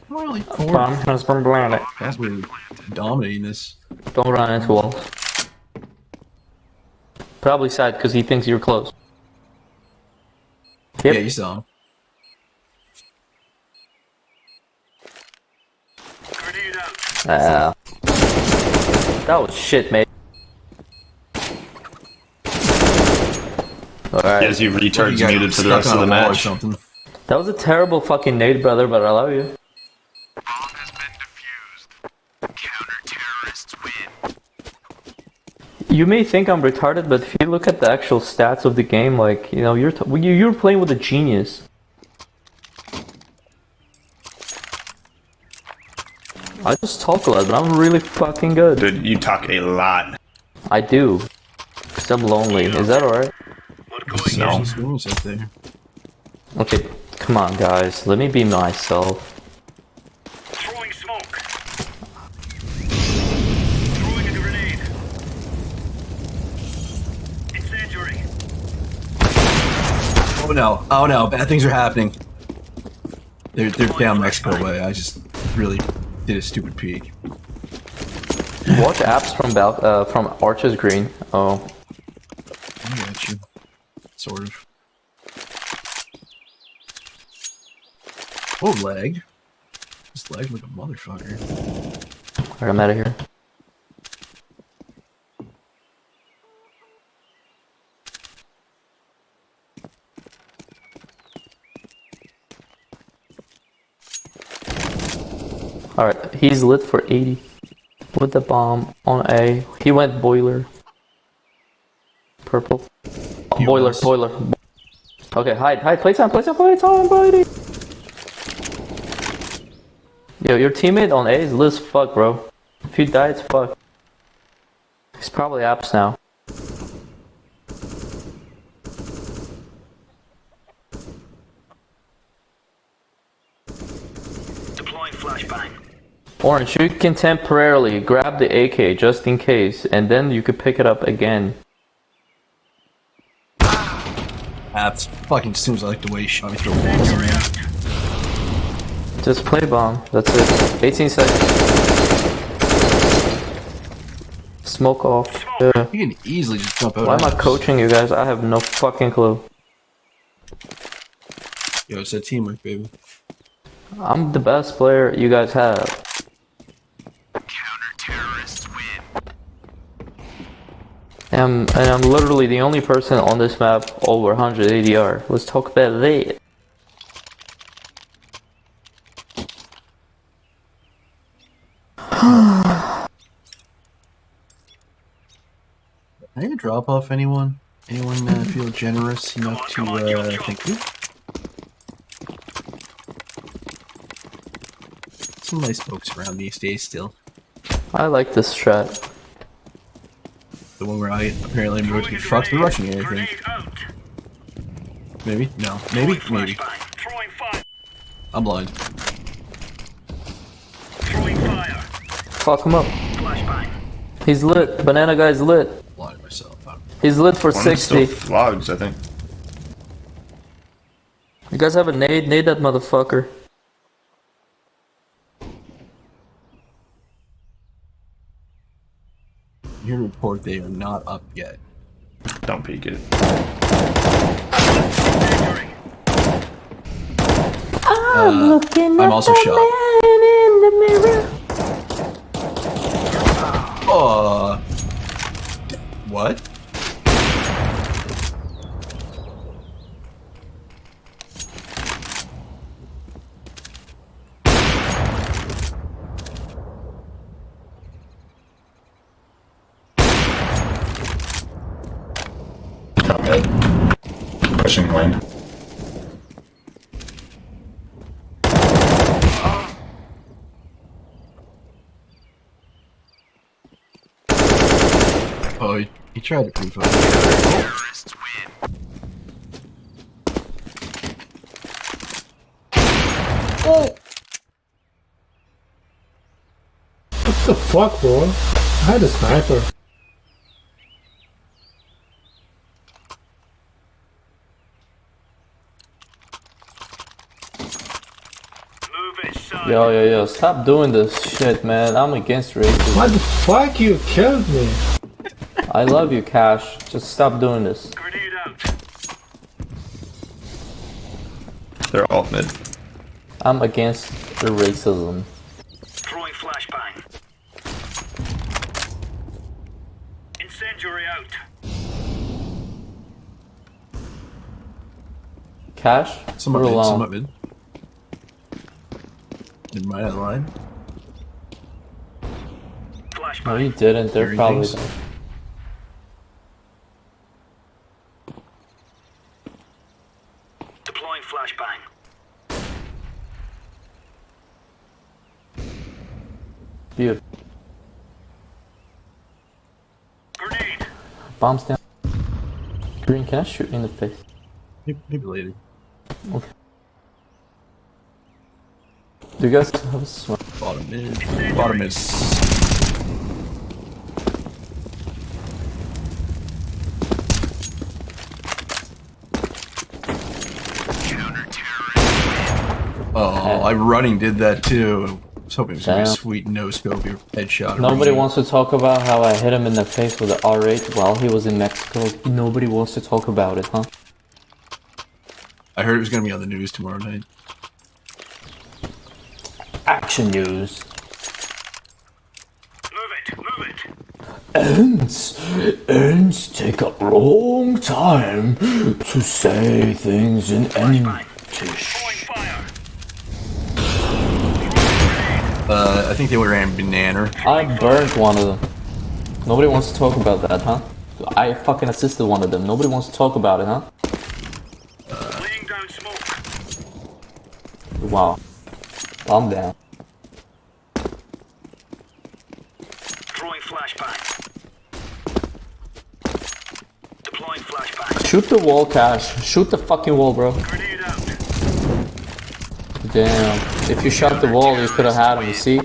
Well, like Bomb has been planted. That's really dominating this. Don't run into walls. Probably side because he thinks you're close. Yep. Yeah, you saw him. Grenade out. That was shit, mate. Alright. Yes, you retards got muted for the stuck rest on of the a wall or match. something. That was a terrible fucking nade, brother, but I love you. Bomb has been defused. Counter-terrorists win. You may think I'm retarded, but if you look at the actual stats of the game, like, you know, you're playing with a genius. I just talk a lot, but I'm really fucking good. Dude, you talk a lot. I do. Because I'm lonely. Is that alright? No. There's spoons up there. Okay, come on, guys. Let me be myself. Throwing smoke. Throwing a grenade. Incendiary. Oh no! Oh no! Bad things are happening. They're down Mexico way. I just really did a stupid peek. Watch apps from Arches Green. Oh. I got you. Sort of. Oh, lag. Just lag like a motherfucker. Alright, I'm out of here. Alright, he's lit for 80 with the bomb on A. He went boiler. Purple. Oh, boiler, boiler. Okay, hide. Playtime, buddy. Yo, your teammate on A is lit as fuck, bro. If you die, it's fuck. He's probably apps now. Deploying flashbang. Orange, you can temporarily grab the AK just in case, and then you could pick it up again. That's fucking seems like the way he shot me through walls. Just play bomb, that's it. 18 seconds. Smoke off. Yeah. You can easily just jump out. Why am I coaching you guys? I have no fucking clue. Yo, it's that teamwork, baby. I'm the best player you guys have. Counter-terrorists win. And I'm literally the only person on this map over 100 ADR. Let's talk about that. Can I drop off anyone? Anyone feel generous enough to thank you? Some nice folks around these days still. I like this strat. The one where I apparently am going to get fucked for rushing it, I think. Maybe? No. Maybe? Maybe. I'm blind. Throwing fire. Fuck him up. Flashbang. He's lit. Banana guy's lit. Blind myself. He's lit for One 60. still flogs, I think. You guys have a nade? Nade that motherfucker. Here to report they are not up yet. Don't peek it. I'm also shot. What? Copy. Pushing lane. Oh, he tried to prove it. Terrorists win. What the fuck, bro? I had a sniper. Yo, stop doing this shit, man. I'm against racism. What the fuck? You killed me. I love you, Cash. Just stop doing this. Grenade out. They're all mid. I'm against the racism. Throwing flashbang. Incendiary out. Cash? Some we're up mid, alone. some up mid. Never mind, out of line. No, you didn't. They're probably... Deploying flashbang. Beautiful. Grenade. Bombs down. Green, can I shoot you in the face? Maybe later. Okay. Do you guys have a swim? Bottom mid. Bottom is. Oh, I running did that too. I was hoping it was gonna be a Damn. sweet no scope your headshot. Nobody wants to talk about how I hit him in the face with the R8 while he was in Mexico. Nobody wants to talk about it, huh? I heard it was gonna be on the news tomorrow night. Action news. Move it. Ends take a long time to say things in English. I think they were in banana. I burnt one of them. Nobody wants to talk about that, huh? I fucking assisted one of them. Nobody wants to talk about it, huh? Laying down smoke. Wow. I'm down. Throwing flashbang. Shoot the wall, Cash. Shoot the fucking wall, bro. Damn. If you shot the wall, you could have had him, you see?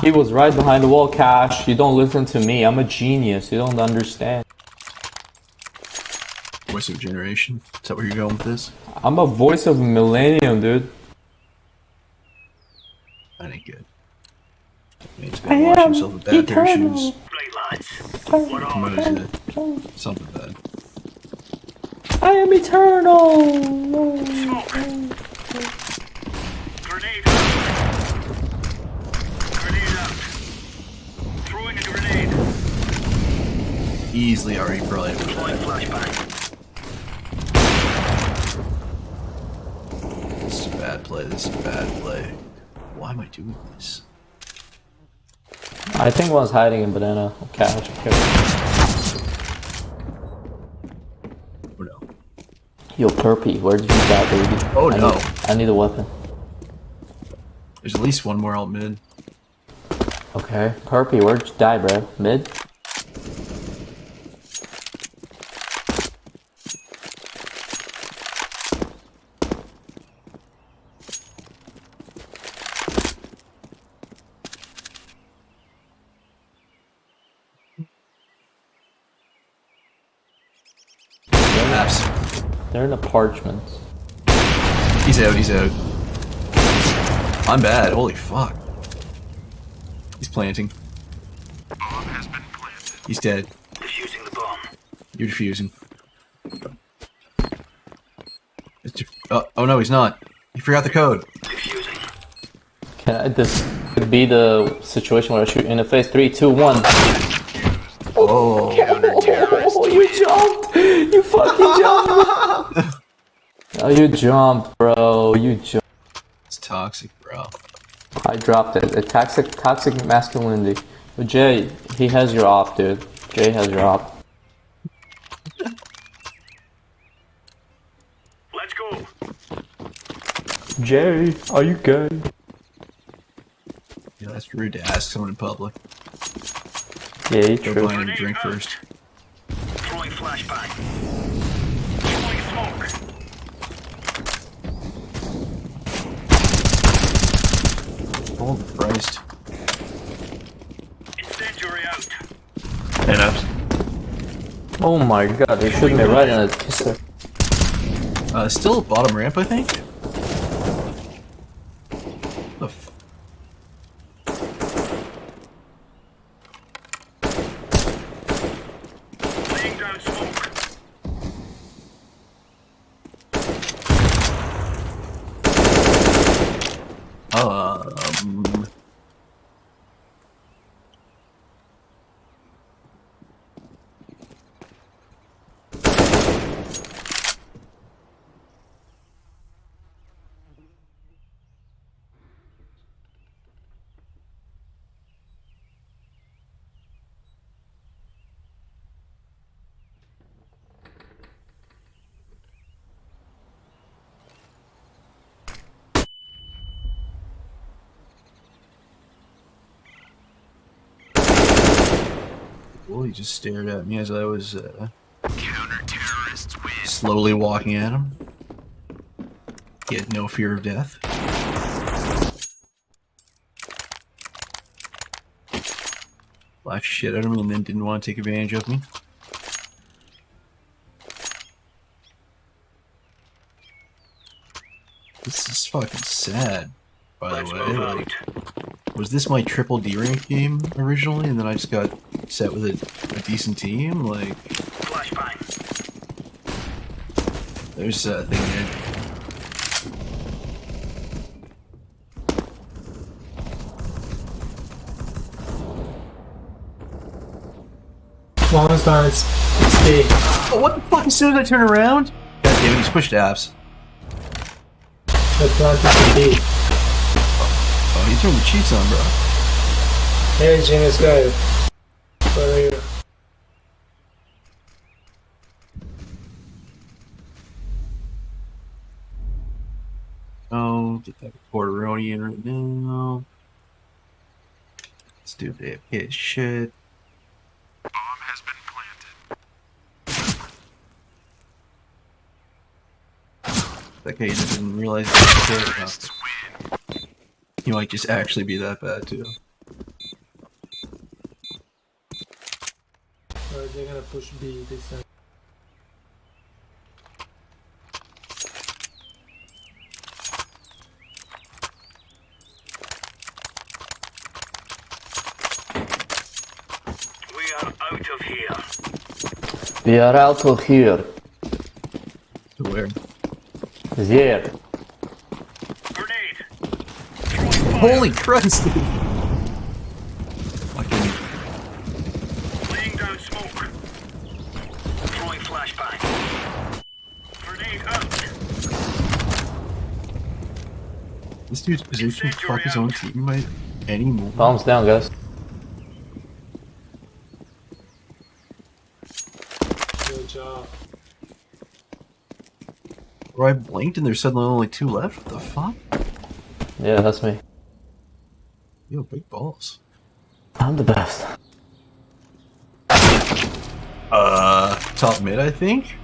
He was right behind the wall, Cash. You don't listen to me. I'm a genius. You don't understand. Voice of generation? Is that where you're going with this? I'm a voice of millennium, dude. That ain't good. He's gonna wash himself with bad pair of shoes. Something bad. I am eternal! Grenade out. Throwing a grenade. Easily already probably with that. Flashbang. This is a bad play. This is a bad play. Why am I doing this? I think one's hiding in banana. Cash. Or no. Yo, Perpy, where did you die, baby? Oh no. I need a weapon. There's at least one more out mid. Okay. Perpy, where'd you die, bro? Mid? They're in the parchments. He's out, he's out. I'm bad, holy fuck. He's planting. He's dead. Defusing the bomb. You're defusing. Oh no, he's not. He forgot the code. Can this could be the situation where I shoot in the face? 3, 2, 1. Oh, you jumped! You fucking jumped! Oh, you jumped, bro. You jumped. It's toxic, bro. I dropped it. A toxic masculinity. But Jay, he has your op, dude. Jay has your op. Let's go. Jay, are you gay? Yeah, that's rude to ask someone in public. Yeah, you Go true. blind and drink first. Throwing flashbang. Throwing smoke. Holy Christ. Incendiary out. And ups. Oh my god, they shooting me right in the kisser. Still bottom ramp, I think? The f Laying down smoke. Well, he just stared at me as I was slowly walking at him. He had no fear of death. Laughed shit at him and then didn't want to take advantage of me. This is fucking sad, by the way. Like, was this my triple D rank game originally, and then I just got set with a decent team? Like, Flashbang. there's a thing there. Long stance. Stay. Oh, what the fuck? As soon as I turn around? God damn it, he's pushed apps. The plant is indeed. Oh, he turned the cheats on, bro. Hey, genius guy. Where are you? Oh, get that Porteroni in right now. Let's do the AFK shit. Bomb has been planted. That guy didn't realize that he might just actually be that bad too. Or they're gonna push B this time. We are out of here. We are out of here. To where? There. Grenade. Holy Christ! Fucking. Laying down smoke. Throwing flashbang. Grenade out. This dude's position to fuck his own teammate anymore. Bombs down, guys. Good job. Bro, I blinked and there's suddenly only 2 left? What the fuck? Yeah, that's me. Yo, big balls. I'm the best. Top mid, I think?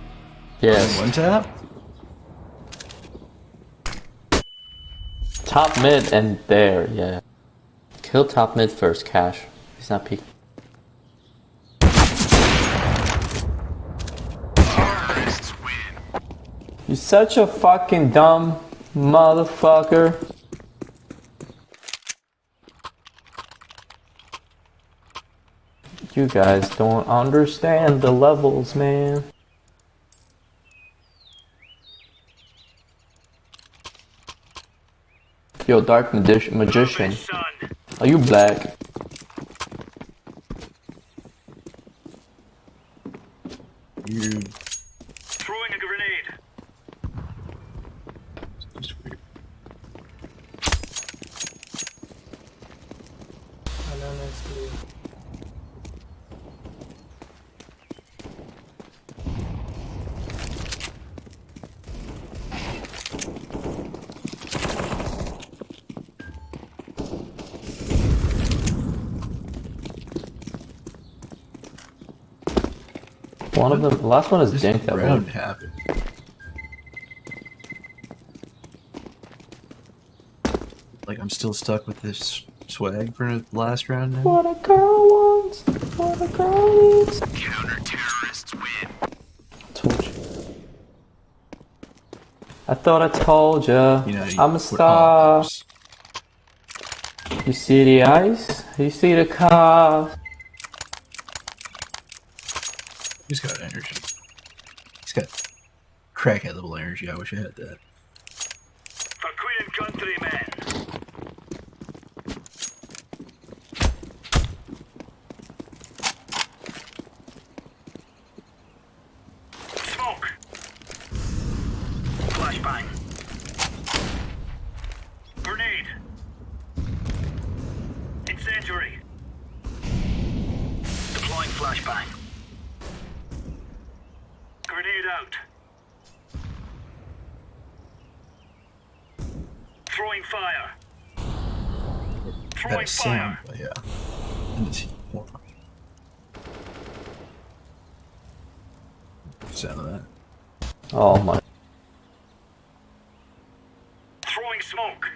Yes. One tap? Top mid and there, yeah. Kill top mid first, Cash. He's not peeking. You're such a fucking dumb motherfucker. You guys don't understand the levels, man. Yo, Dark Magician. Are you black? You. Throwing a grenade. Just weird. Banana is clear. One of them, the last one is dinked that round one. happened. Like, I'm still stuck with this swag for the last round now. What a girl wants, what a girl needs. Counter-terrorists win. Told you. I thought I told ya. You know, I'm a star. ops. You see the ice? You see the cars? He's got energy. He's got crackhead level energy. I wish I had that. For Queen and Country, men. Smoke. Flashbang. Grenade. Incendiary. Deploying flashbang. Grenade out. Throwing fire. Throwing That sound, fire. but yeah. And this more. Sound of that. Oh my. Throwing smoke.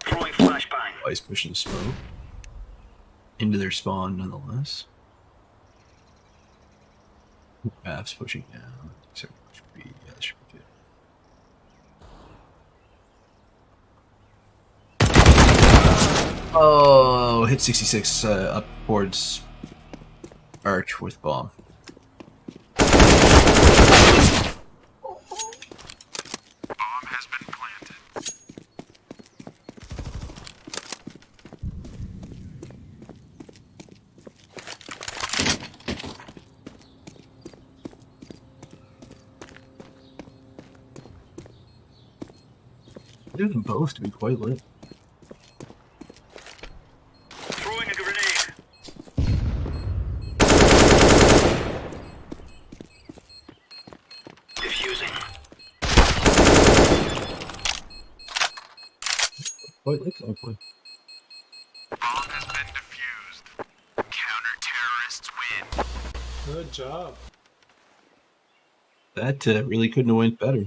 Throwing flashbang. Ice pushing smoke into their spawn, nonetheless. Maps pushing down. So should be, yeah, that should be good. Oh, hit 66 up towards Arch with bomb. Bomb has been planted. I do them both to be quite lit. Throwing a grenade. Diffusing. Quite lit, hopefully. Bomb has been defused. Counter-terrorists win. Good job. That really couldn't have went better.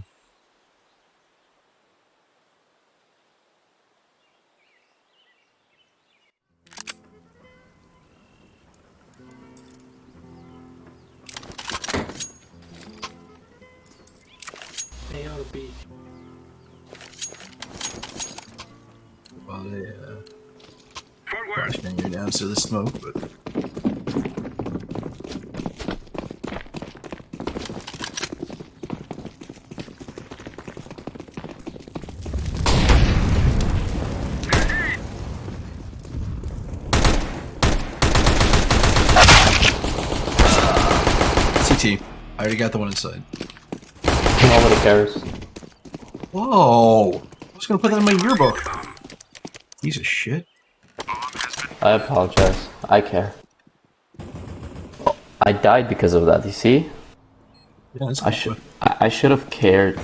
Well, they crashed in here now, so the smoke, but. CT. I already got the one inside. Nobody cares. Whoa! I was gonna put that in my yearbook. Piece of shit. I apologize. I care. Oh, I died because of that, you see? Yeah, that's I should have cared.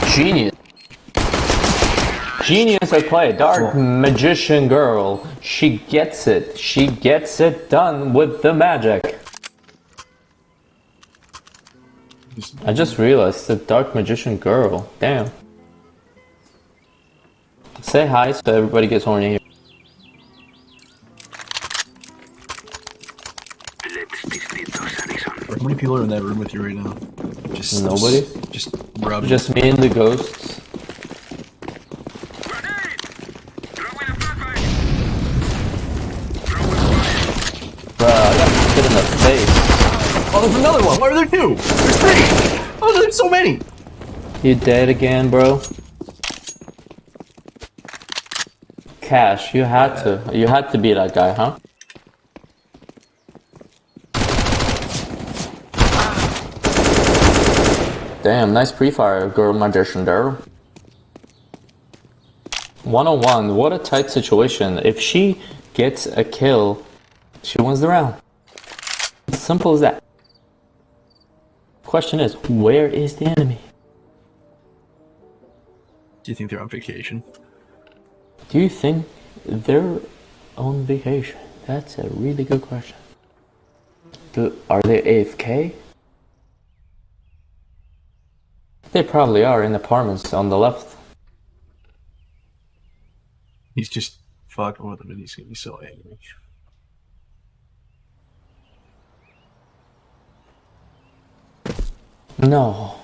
Genius. Genius at play. Dark magician girl. She gets it. She gets it done with the magic. I just realized the dark magician girl. Damn. Say hi so everybody gets horny here. How many people are in that room with you right now? Just nobody. Just rubbing. Just me and the ghosts. Bruh, I got hit in the face. Oh, there's another one. Why are there two? There's three. Oh, there's so many. You dead again, bro? Cash, you had to be that guy, huh? Damn, nice pre-fire, girl magician there. 101, what a tight situation. If she gets a kill, she wins the round. Simple as that. Question is, where is the enemy? Do you think they're on vacation? Do you think they're on vacation? That's a really good question. Are they AFK? They probably are in apartments on the left. He's just fucking with them and he's gonna be so angry. No.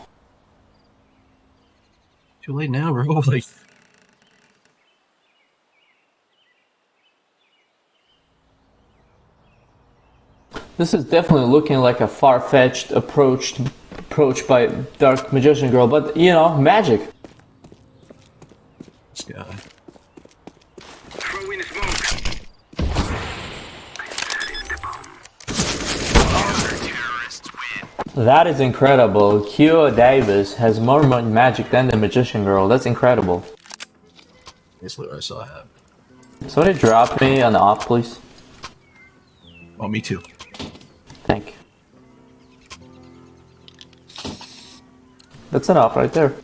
Too late now, bro. Like. This is definitely looking like a far-fetched approach by Dark Magician Girl, but you know, magic. This guy. Throw in smoke. That is incredible. Kyo Davis has more magic than the Magician Girl. That's incredible. That's what I saw happen. Somebody drop me an op, please. Oh, me too. Thank you. That's an op right there.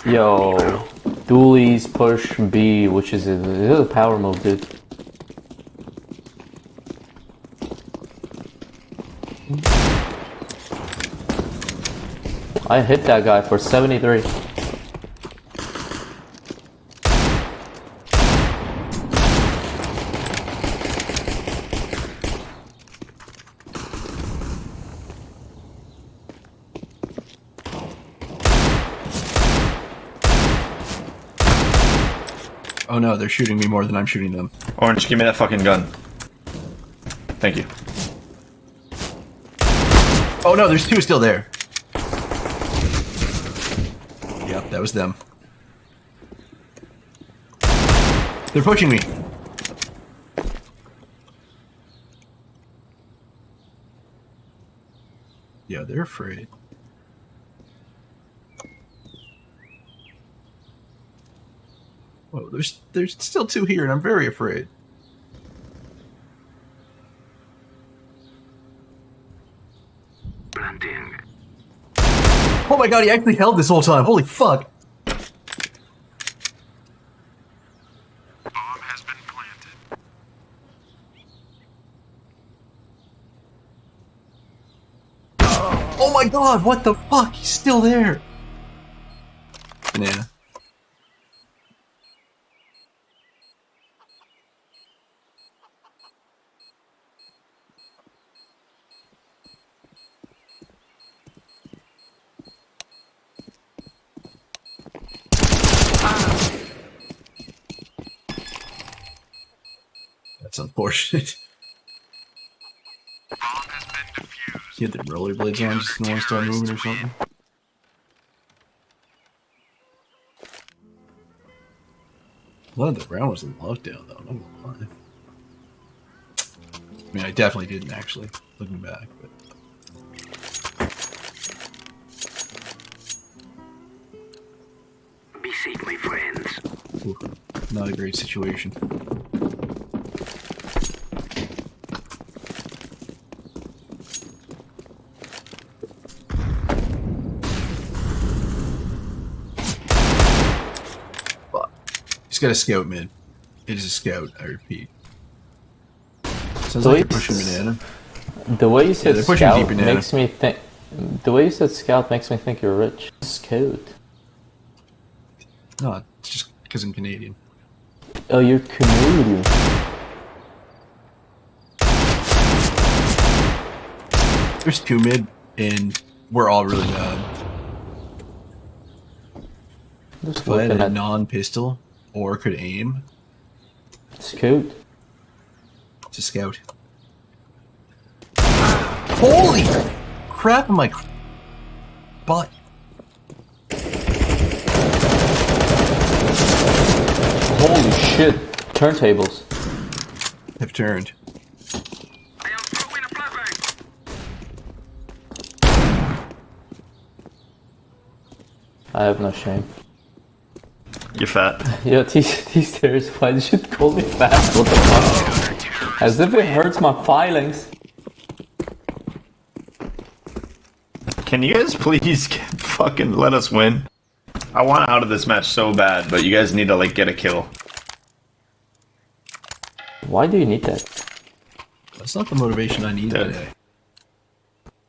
Yo, Dooley's push B, which is a power move, dude. I hit that guy for 73. Oh no, they're shooting me more than I'm shooting them. Orange, give me that fucking gun. Thank you. Oh no, there's two still there. Yep, that was them. They're pushing me. Yeah, they're afraid. Oh, there's still two here, and I'm very afraid. Planting. Oh my god, he actually held this whole time. Holy fuck. Oh my god, what the fuck? He's still there. Banana. That's unfortunate. He had the rollerblades on just didn't want to start moving or something. A lot of the ground was in lockdown though, I'm not gonna lie. I mean, I definitely didn't actually, looking back, but... Be safe, my friends. Ooh, not a great situation. He's got a scout mid. It is a scout, I repeat. Sounds like you're pushing banana. The way you said they're pushing scout deep banana. makes me think. The way you said scout makes me think you're rich. Scout. No, it's just because I'm Canadian. Oh, you're Canadian. There's two mid, and we're all really bad. Just If I had looking a at non-pistol or could aim, scout. it's a scout. Holy crap! In my butt. Holy shit! Turntables. Have turned. I have no shame. You're fat. Yo, T-Stairs, why did you call me fat? What the fuck? As if it hurts my feelings. Can you guys please fucking let us win? I want out of this match so bad, but you guys need to like get a kill. Why do you need that? That's not the motivation I need today.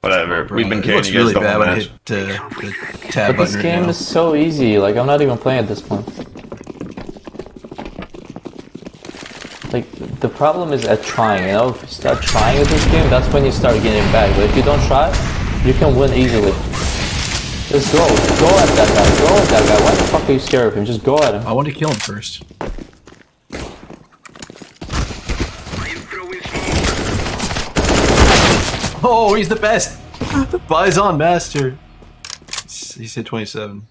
Whatever. Bro, We've been it carrying looks you guys really the bad whole when I match. hit the tab But this button game right now. is so easy, like I'm not even playing at this point. Like, the problem is at trying, you know? If you start trying at this game, that's when you start getting back. But if you don't try, you can win easily. Just go. Go at that guy. Go at that guy. Why the fuck are you scared of him? Just go at him. I want to kill him first. Oh, he's the best! The Bison Master! He's hit 27.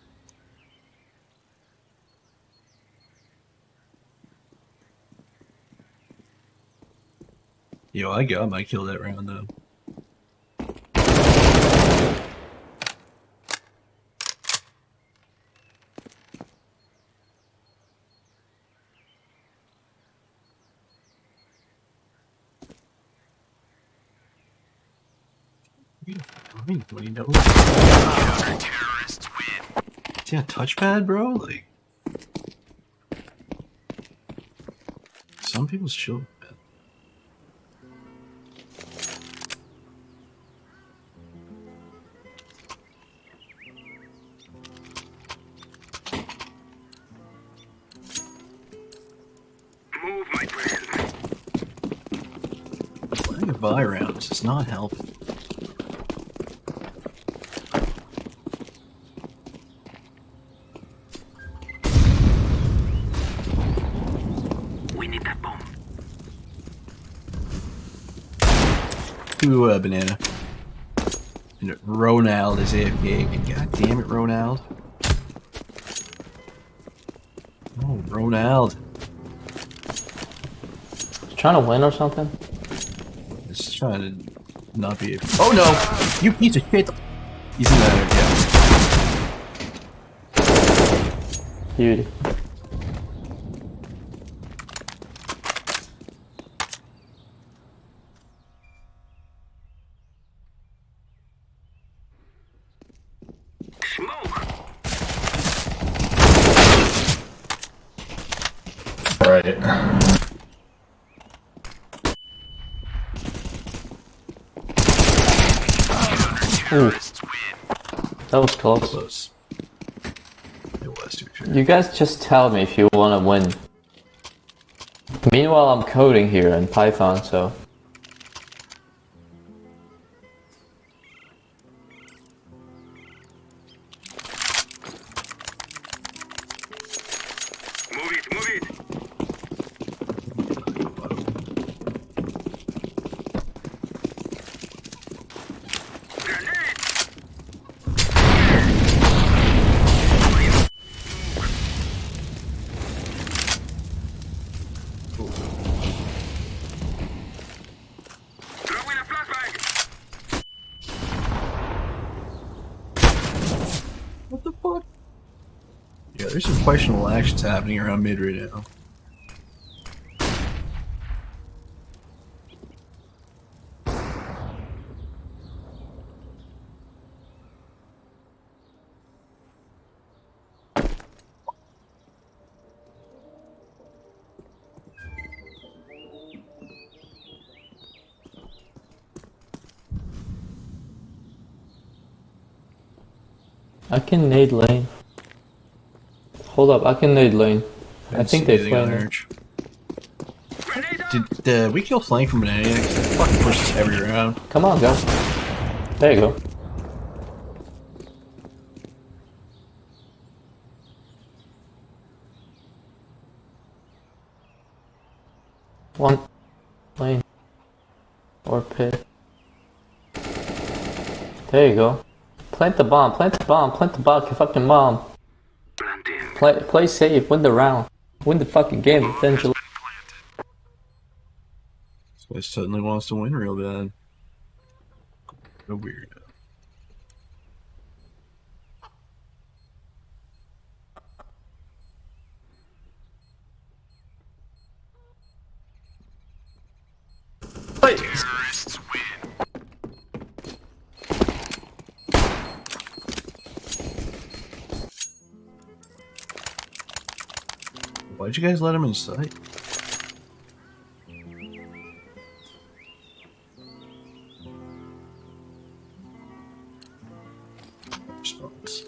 Yo, I might kill that round though. What do you know? Is he on a touchpad, bro? Like, some people's chill. Move, my friend. Playing a buy rounds is not helping. We need that bomb. Ooh, banana. And Ronald is AFK. God damn it, Ronald. Oh, Ronald. Trying to win or something? Just trying to not be. Oh no! You piece of shit! He's in there, yeah. Beauty. Right. Ooh. That was close. It was too sure. You guys just tell me if you want to win. Meanwhile, I'm coding here in Python, so... Move it, move it. Throw in a flashbang. What the fuck? Yeah, there's some questionable actions happening around mid right now. I can nade lane. Hold up, I can nade lane. I think they play. Did we kill flank from banana? It fucking pushes every round. Come on, go. There you go. One lane or pit. There you go. Plant the bomb, plant the bomb, plant the bomb, fucking bomb. Play safe, win the round. Win the fucking game, eventually. This guy suddenly wants to win real bad. So weird. Why'd you guys let him inside? Response.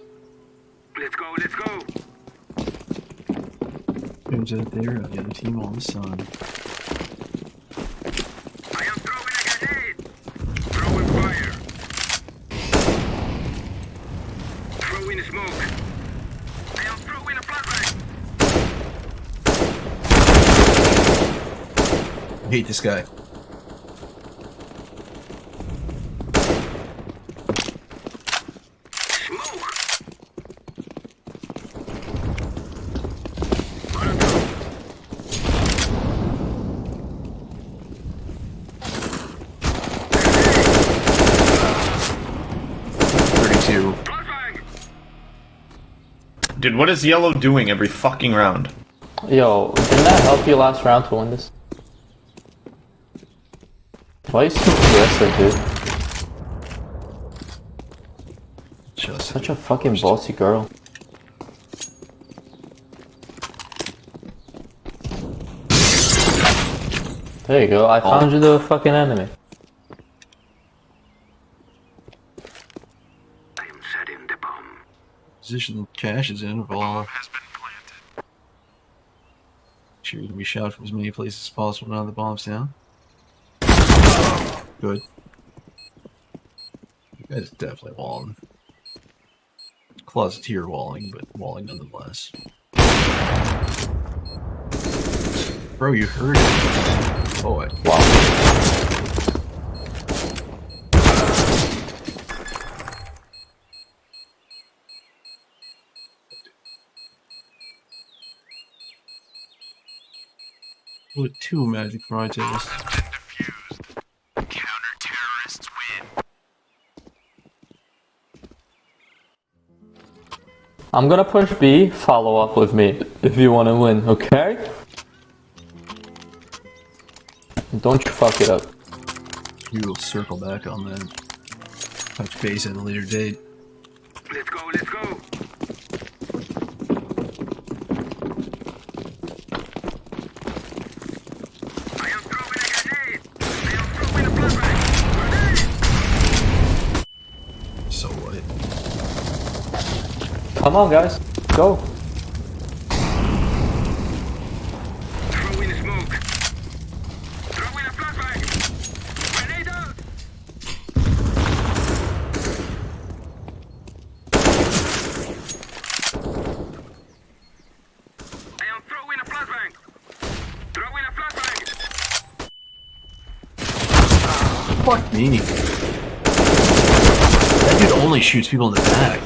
Let's go, let's go. Who's out there on the other team on the sun? I am throwing a grenade. Throwing fire. Throwing smoke. I am throwing a flashbang. I hate this guy. Dude, what is yellow doing every fucking round? Yo, didn't that help you last round to win this? Why are you so aggressive, dude? Such a fucking bossy girl. There you go, I found you the fucking enemy. Position the cache is in of all. Sure, you can be shot from as many places as possible now the bomb's down. Good. You guys definitely walling. Closeteer walling, but walling nonetheless. Bro, you heard it. Oh, wow. With 2 magic projects. Counter-terrorists win. I'm gonna push B, follow up with me if you wanna win, okay? Don't you fuck it up. We will circle back on that. Touch base at a later date. Let's go, let's go. Come on, guys. Go. Throw in smoke. Throw in a flashbang. Grenade out. I am throwing a flashbang. Throw in a flashbang. Fuck me. That dude only shoots people in the back.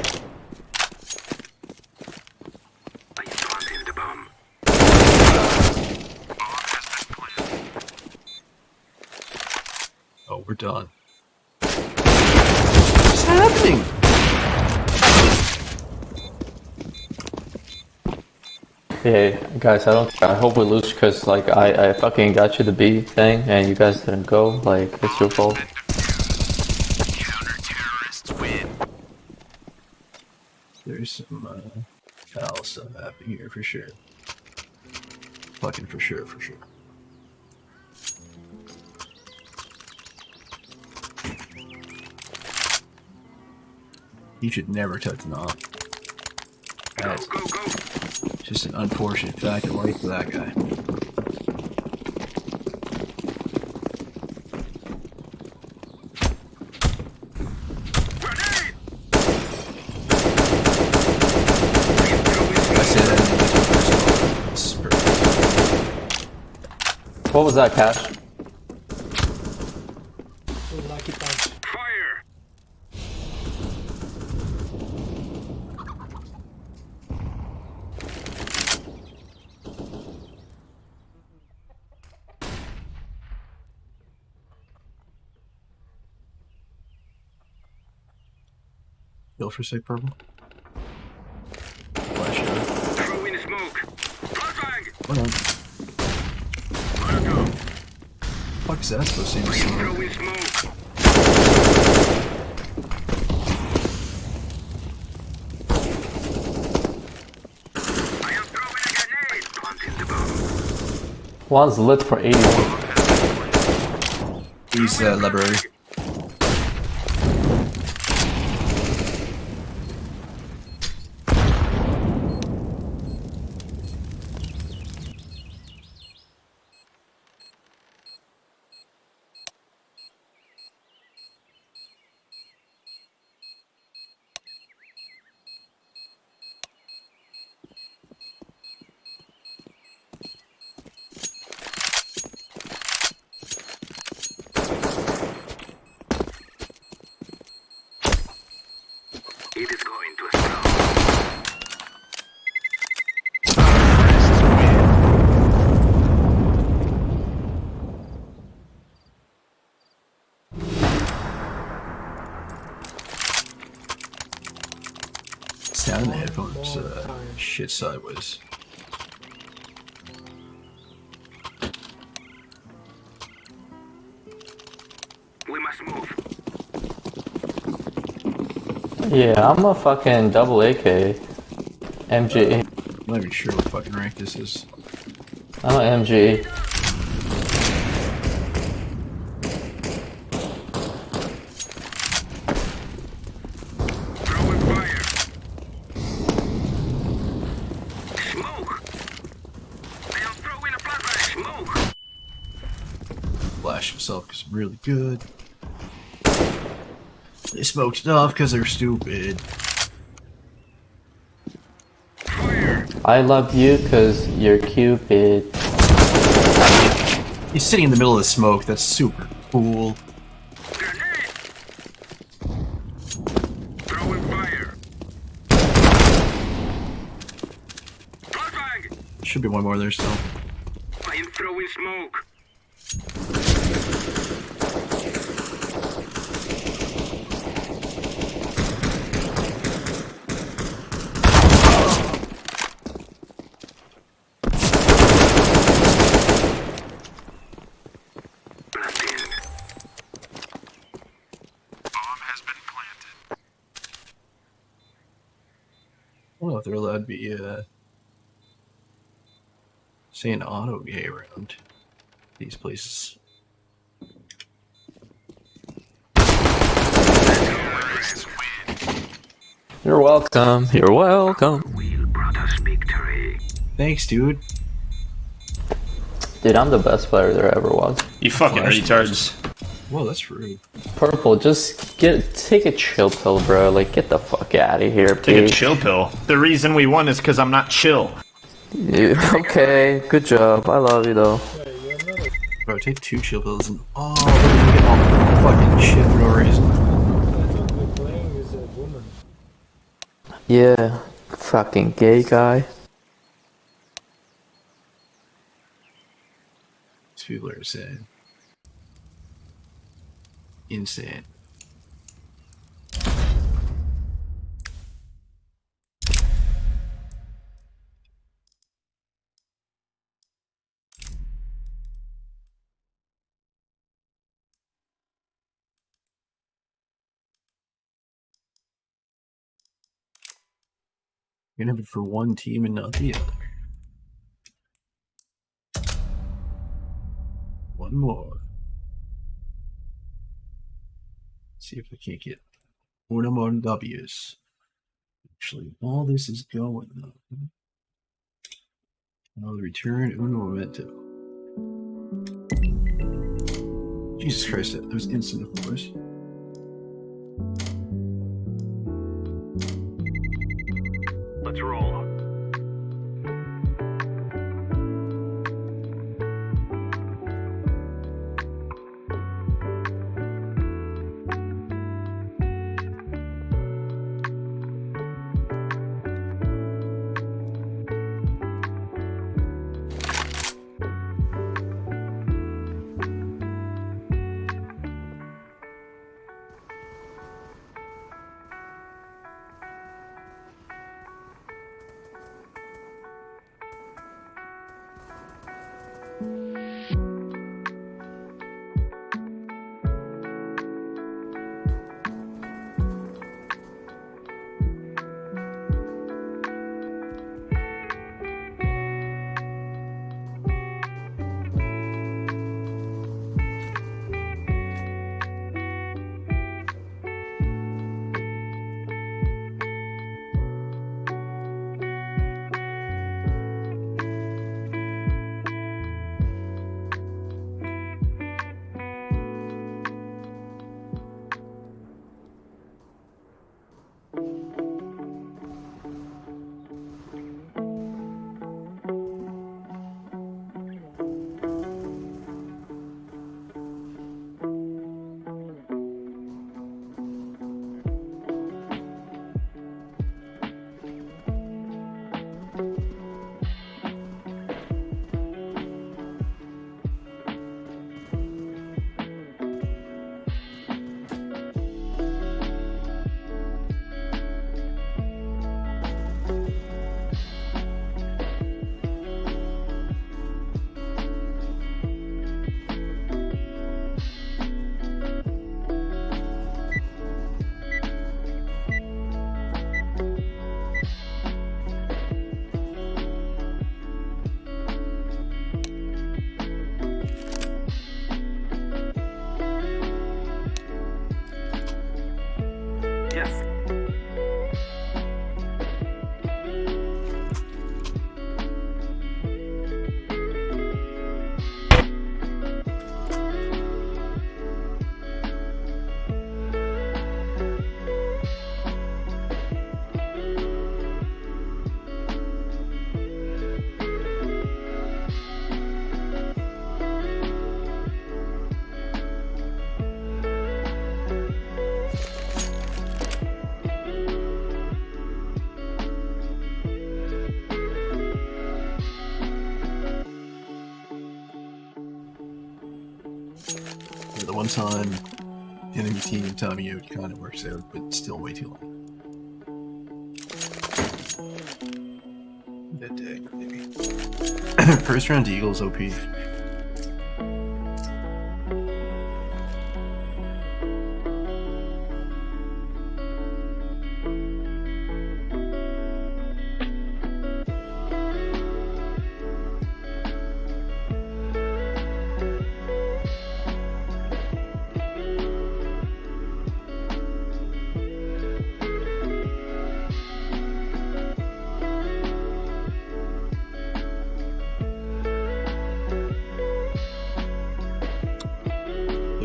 Oh, we're done. What's happening? Hey guys, I hope we lose because like I fucking got you the B thing and you guys didn't go. Like it's your fault. There's some foul stuff happening here for sure. Fucking for sure, for sure. You should never touch an off. That's just an unfortunate fact of life for that guy. What was that, Cash? Lucky punch. Fire. Kill for sick purple. Throw in smoke. Flashbang. Hold on. Fuck is that supposed to be? Throw in smoke. I am throwing a grenade. Planting the bomb. One's lit for 81. He's library. It is going to explode. Sound in the headphones shit sideways. We must move. Yeah, I'm a fucking double AK. MG. I'm not even sure what fucking rank this is. I'm an MG. Throwing fire. Smoke. I am throwing a flashbang. Smoke. Flash himself because I'm really good. They smoked it off because they're stupid. I love you because you're Cupid. He's sitting in the middle of the smoke. That's super cool. Throwing fire. Flashbang. Should be one more there still. I am throwing smoke. I don't know if they're allowed to be, saying auto gay around these places. You're welcome. You're welcome. Thanks, dude. Dude, I'm the best player there ever was. You fucking retards. Whoa, that's rude. Purple, just take a chill pill, bro. Like, get the fuck out of here, Take a please. chill pill. The reason we won is because I'm not chill. Okay, good job. I love you, though. Bro, take 2 chill pills and oh, look, you get all the fucking shit for no reason. Yeah, fucking gay guy. These people are insane. Insane. You're gonna have it for one team and not the other. One more. See if I can't get one more W's. Actually, all this is going though. I'll return uno momento. Jesus Christ, that was instant, of course. Let's roll. The one time enemy team timing out kind of works out, but still way too long. That day, maybe. First round Eagles OP.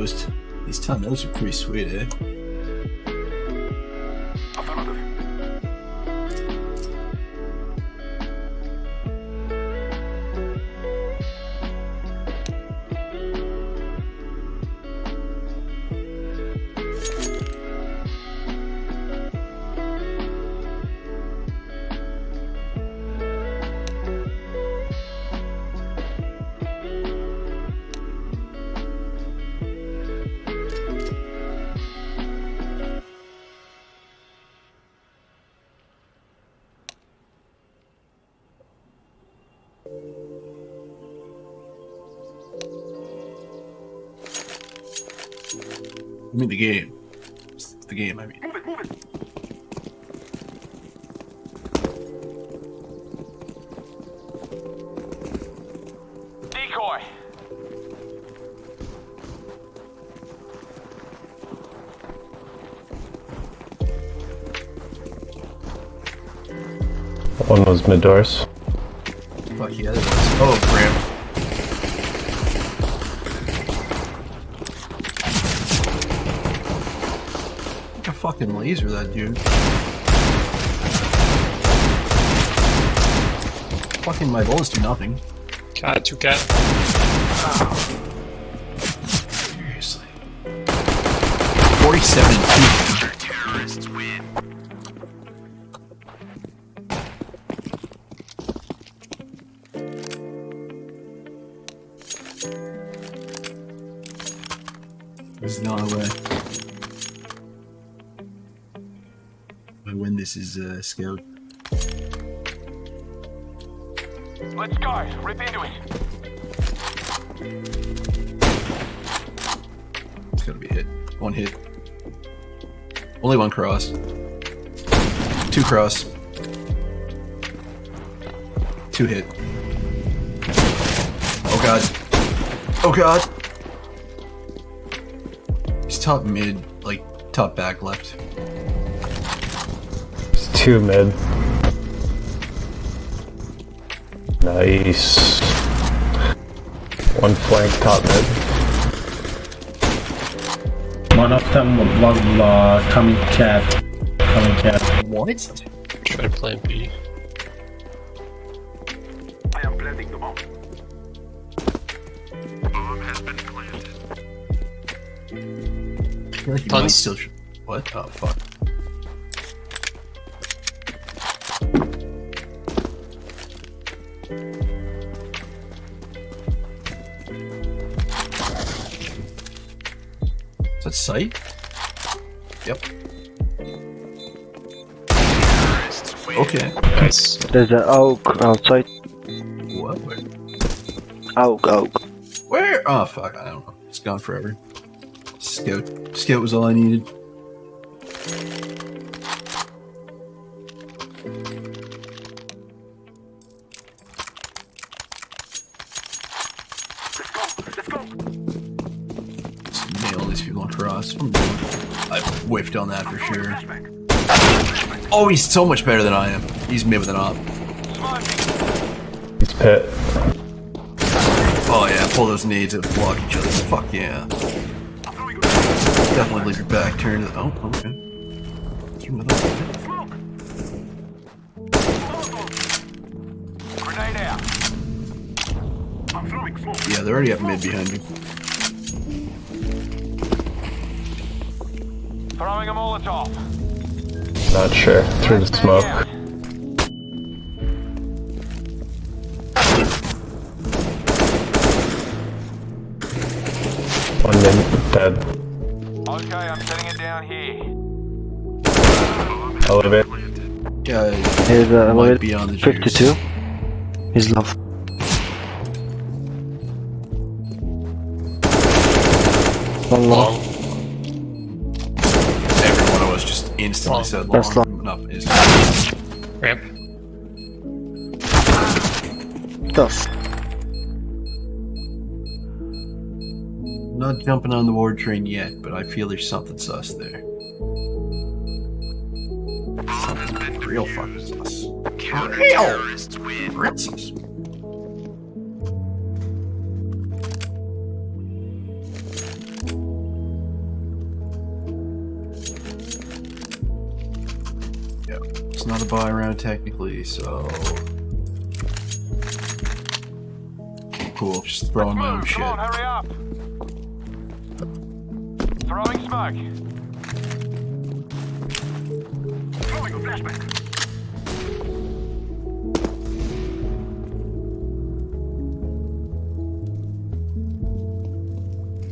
These tunnels are pretty sweet, eh? I mean the game. It's the game, I mean. Decoy. One was mid-doors. Fuck yeah, there was. Oh, crap. Fucking laser that dude. Fucking my bullets do nothing. Cat, 2 cat. Seriously. 47 and 2. Terrorists win. There's not a way. When this is scaled. Let's go. Rip into it. It's gotta be hit. One hit. Only one cross. 2 cross. 2 hit. Oh god. Oh god! He's top mid, like top back left. 2 mid. Nice. 1 flank top mid. One of them was coming cat. Coming cat. What? Try to plant B. I am planting the bomb. Bomb has been planted. I feel like you might still. What? Oh fuck. Is that sight? Yep. Okay. Nice. There's an oak outside. What? Where? Oak. Where? Oh fuck, I don't know. It's gone forever. Scout. Scout was all I needed. These people across. I whiffed on that for sure. Oh, he's so much better than I am. He's mid with an op. It's pit. Oh yeah, pull those nades and block each other. Fuck yeah. Definitely leave your back turned. Oh, okay. Grenade out. I'm throwing smoke. Yeah, they already have mid behind me. Throwing a Molotov. Not sure. Through the smoke. One minute dead. Okay, I'm setting it down here. Elevate. Yeah, Here's might be on the 52. He's love. One long. Every one of us just instantly said long. That's long. Up is Ramp. Tough. not jumping on the ward train yet, but I feel there's something sus there. Real fucking sus. Counter-terrorists win. Real sus. not a buy round technically, so cool. Just throwing my own shit. Come on, hurry up. Throwing smoke. Throwing a flashbang.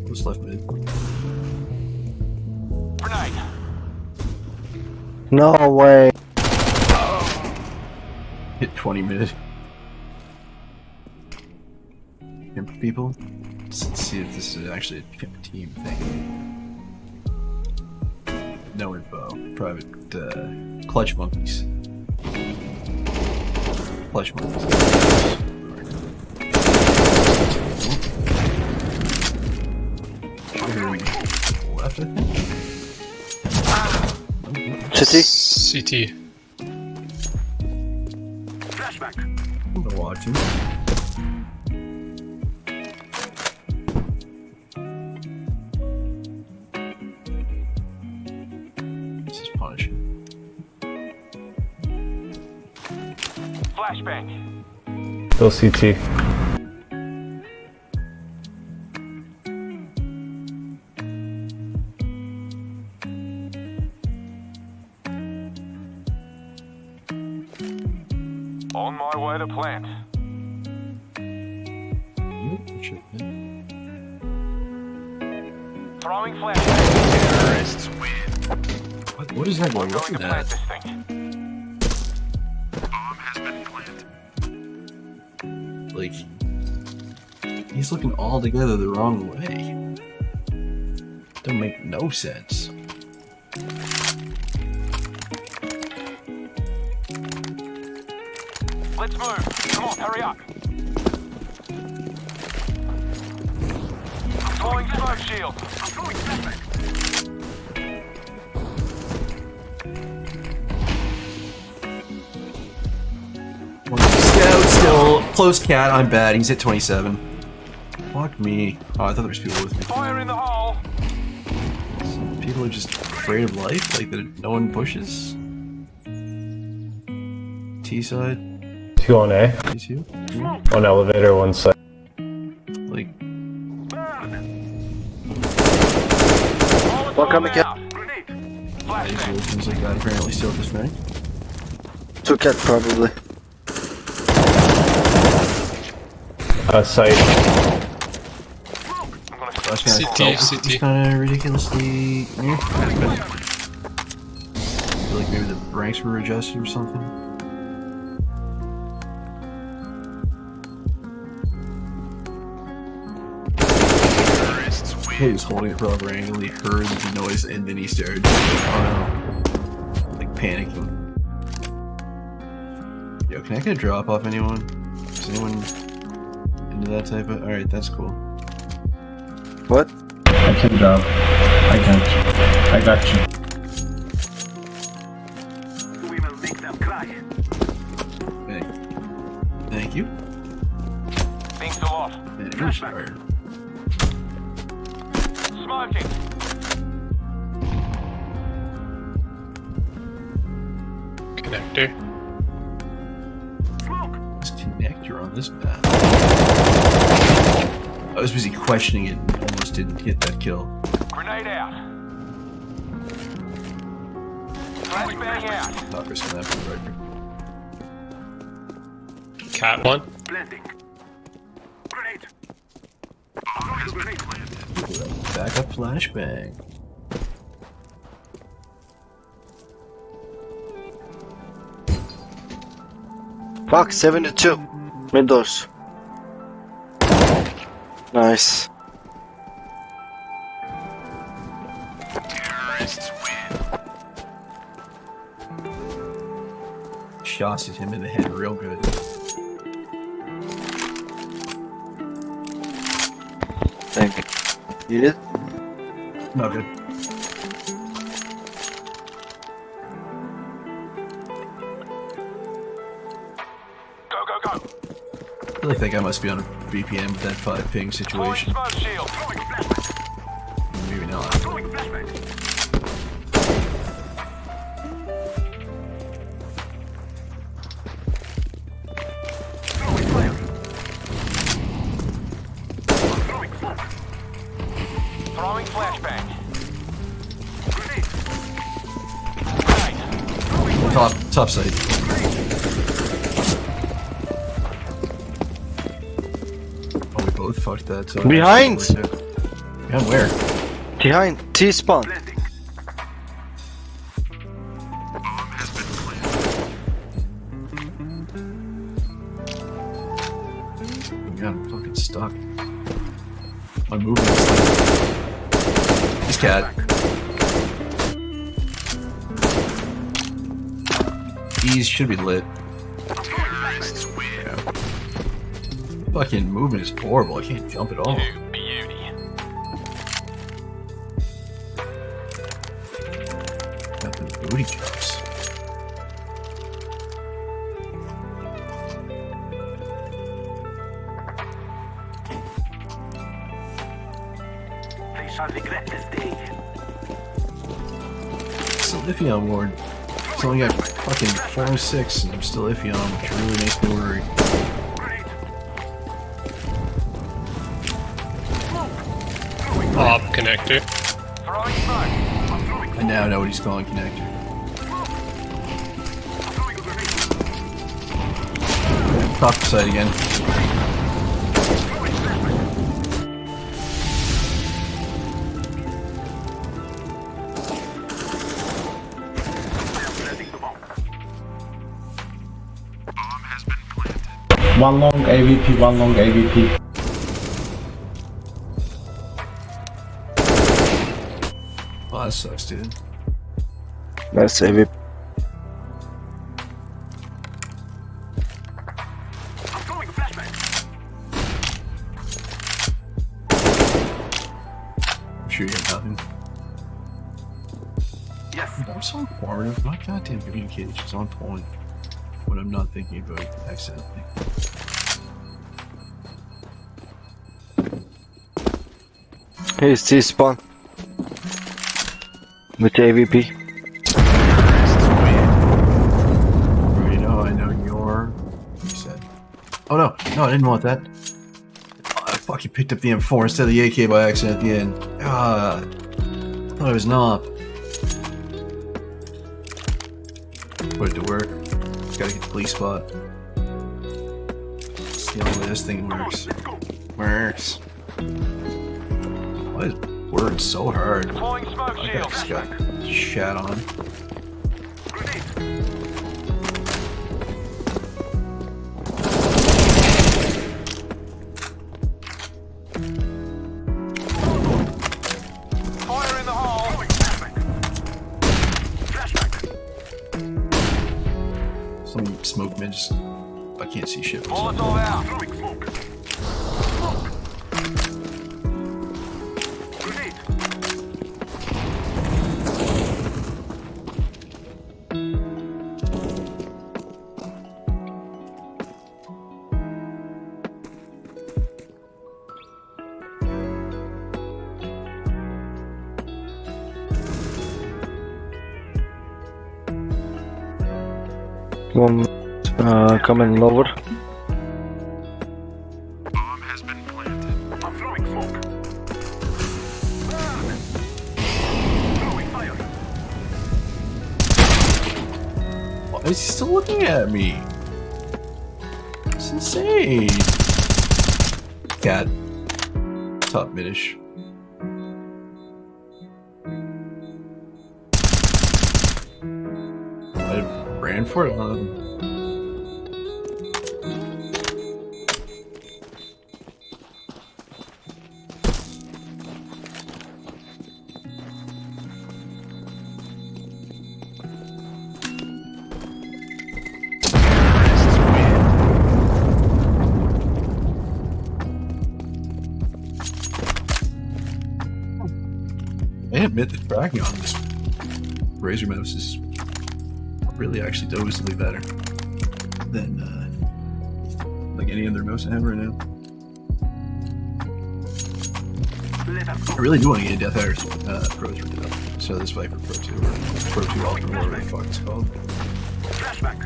What's left mid? Grenade. No way. Hit 20 mid. Pimp people. Let's see if this is actually a pimp team thing. No info. Private clutch monkeys. Clutch monkeys. Left, I think. City? CT. Flashback. I'm gonna watch him. This is punishing. Flashbang. Still CT. On my way to plant. Throwing flashbang. Terrorists win. What is that going Going to on? plant this thing. Bomb has been planted. Like, he's looking all together the wrong way. Don't make no sense. Let's move. Come on, hurry up. I'm throwing smoke shield. I'm throwing flashbang. Scout still close cat. I'm bad. He's at 27. Fuck me. Oh, I thought there was people with me. Fire in the hole. People are just afraid of life, like that no one pushes. T side. Two on A. T2. On elevator, one side. Like. One coming cat. Seems like that apparently still this night. Two cat probably. Side. CT. It's kind of ridiculously near. I feel like maybe the ranks were adjusted or something. He was holding it for over angle, he heard the noise and then he started, oh no, like panicking. Yo, can I get a drop off anyone? Is anyone into that type of, alright, that's cool. What? I can drop. I got you. We will make them cry. Hey. Thank you. Things go off. And it was fired. Smoking. Connector. This connector on this map. I was busy questioning it and almost didn't get that kill. Grenade out. Flashbang out. Not risking that for the record. Cat one. Blending. Grenade. Backup flashbang. Fuck, 72. Mid doors. Nice. Terrorists win. Shotted him in the head real good. Thank you. You did? Not good. Go, go, go. I feel like that guy must be on a VPN with that 5 ping situation. Smoke shield. Throwing flashbang. Maybe not. Throwing flashbang. top side. Oh, we both fucked that. So Behind! Yeah, where? Behind T-spawn. God, I'm fucking stuck. My movement is like... This cat. These should be lit. Yeah. Fucking movement is horrible. I can't jump at all. Got the booty jumps. They shall regret this day. Still iffy on Ward. It's only got fucking 406 and I'm still iffy on him, which really makes me worry. Op connector. I now know what he's calling connector. Top side again. One long AVP, one long AVP. Oh, that sucks, dude. That's AVP. I'm sure you got nothing. Yes. I'm so informative. My goddamn communication is on point when I'm not thinking about it accidentally. Here's T-spawn. With AVP. I know you're... You said... Oh no, no, I didn't want that. Oh, I fucking picked up the M4 instead of the AK by accident at the end. God. I thought it was not. Put it to work. Gotta get the police spot. It's the only way this thing works. Works. Why is word so hard? I just got shat on. Fire in the hole. Some smoke man just... I can't see shit. Molotov out. Throwing smoke. One coming lower. Bomb has been planted. I'm throwing smoke. Throwing fire. Why is he still looking at me? It's insane. Cat. Top minish. I ran for it. I admit the tracking on this Razor mouse is really actually noticeably better than like any other mouse I have right now. I really do want to get a Death Air Pro 3 though. So this Viper Pro 2 or Pro 2 Ultra, whatever the fuck it's called. Flashback.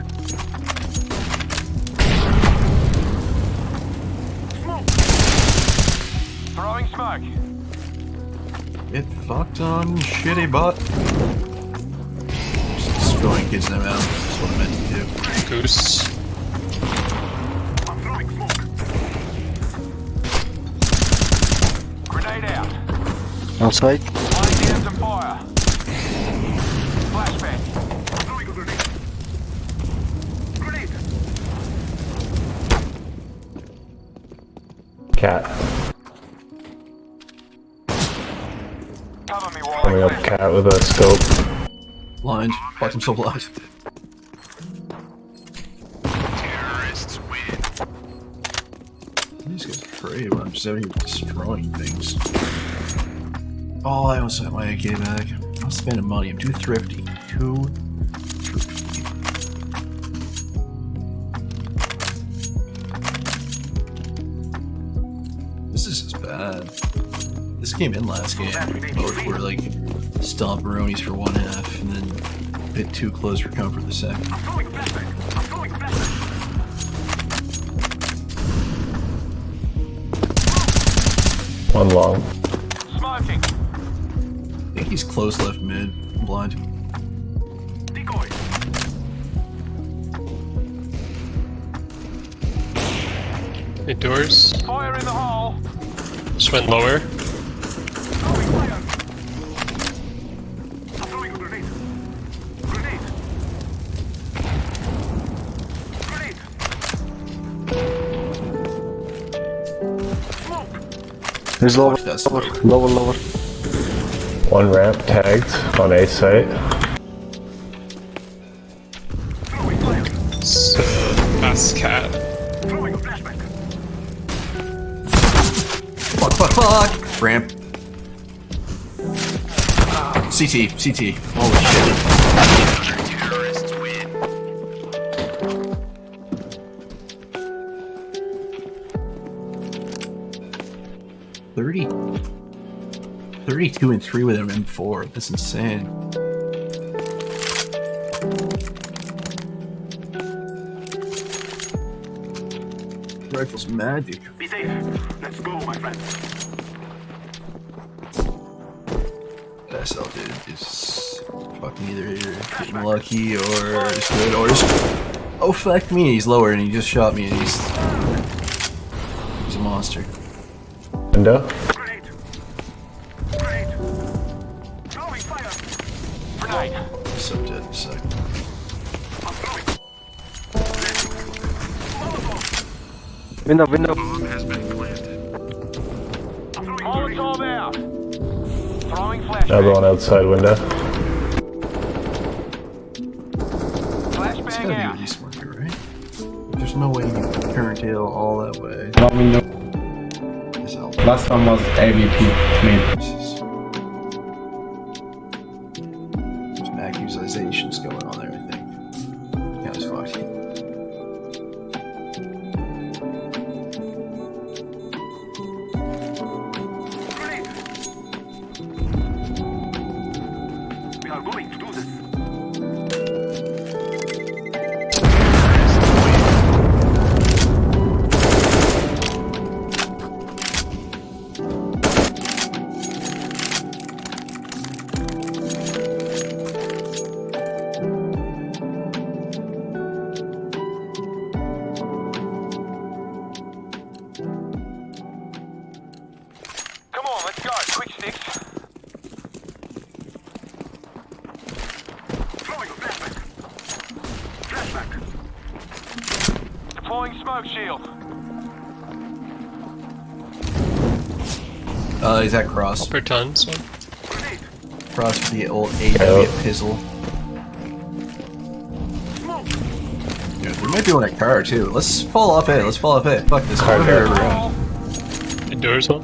Smoke. Throwing smoke. Get fucked on, shitty butt. Just destroying kids now, man. what I meant to do. Goose. Grenade out. Outside. Laying down some fire. Flashbang. Throwing a grenade. Grenade. Cat. Cover me while Coming I up cat with a scope. Blind. Fuck, I'm so blind. terrorists win. These guys are afraid when I'm just out here destroying things. Oh, I almost have my AK back. I'm spending money. I'm too thrifty. Too thrifty. This is just bad. This came in last game. Both were like stomperoonies for one half, and then a bit too close for comfort the second. One long. Smoking. I think he's close left mid. I'm blind. Decoy. Indoors. Fire in the hole. Just went lower. Throwing fire. I'm throwing a grenade. Grenade. Grenade. Smoke. He's lower. Watch that smoke. Lower. One ramp tagged on A site. Throwing fire. So, fast cat. Throwing a flashback. Fuck. Ramp. CT. Holy shit. Terrorists win. $30. 32 and 3 with an M4. That's insane. Rifle's magic. Be safe. Let's go, my friend. SL dude is fucking either getting lucky or just good or just. Oh fuck me, he's lower and he just shot me and he's a monster. Window. Grenade. Grenade. Throwing fire. Grenade. I'm so dead in a sec. I'm throwing. Molotov. Window. Bomb has been planted. I'm throwing Molotov out. Throwing flashbang. Another one outside window. It's Flashbang gotta be out. really smart here, right? There's no way you can current tail all that way. No window. This out. Last one was AVP mid. There's Mac utilizations going on there, I think. Yeah, it's fucked. Grenade. We are going to do this. Come on, let's go. Quick sticks. Throwing a flashback. Flashback. Deploying smoke shield. He's at cross. Per tons. One. Grenade. Cross with the old AW pizzle. Smoke. Yeah, there might be one at car too. Let's fall off A. Fuck this. Car We're there. around. Indoors one.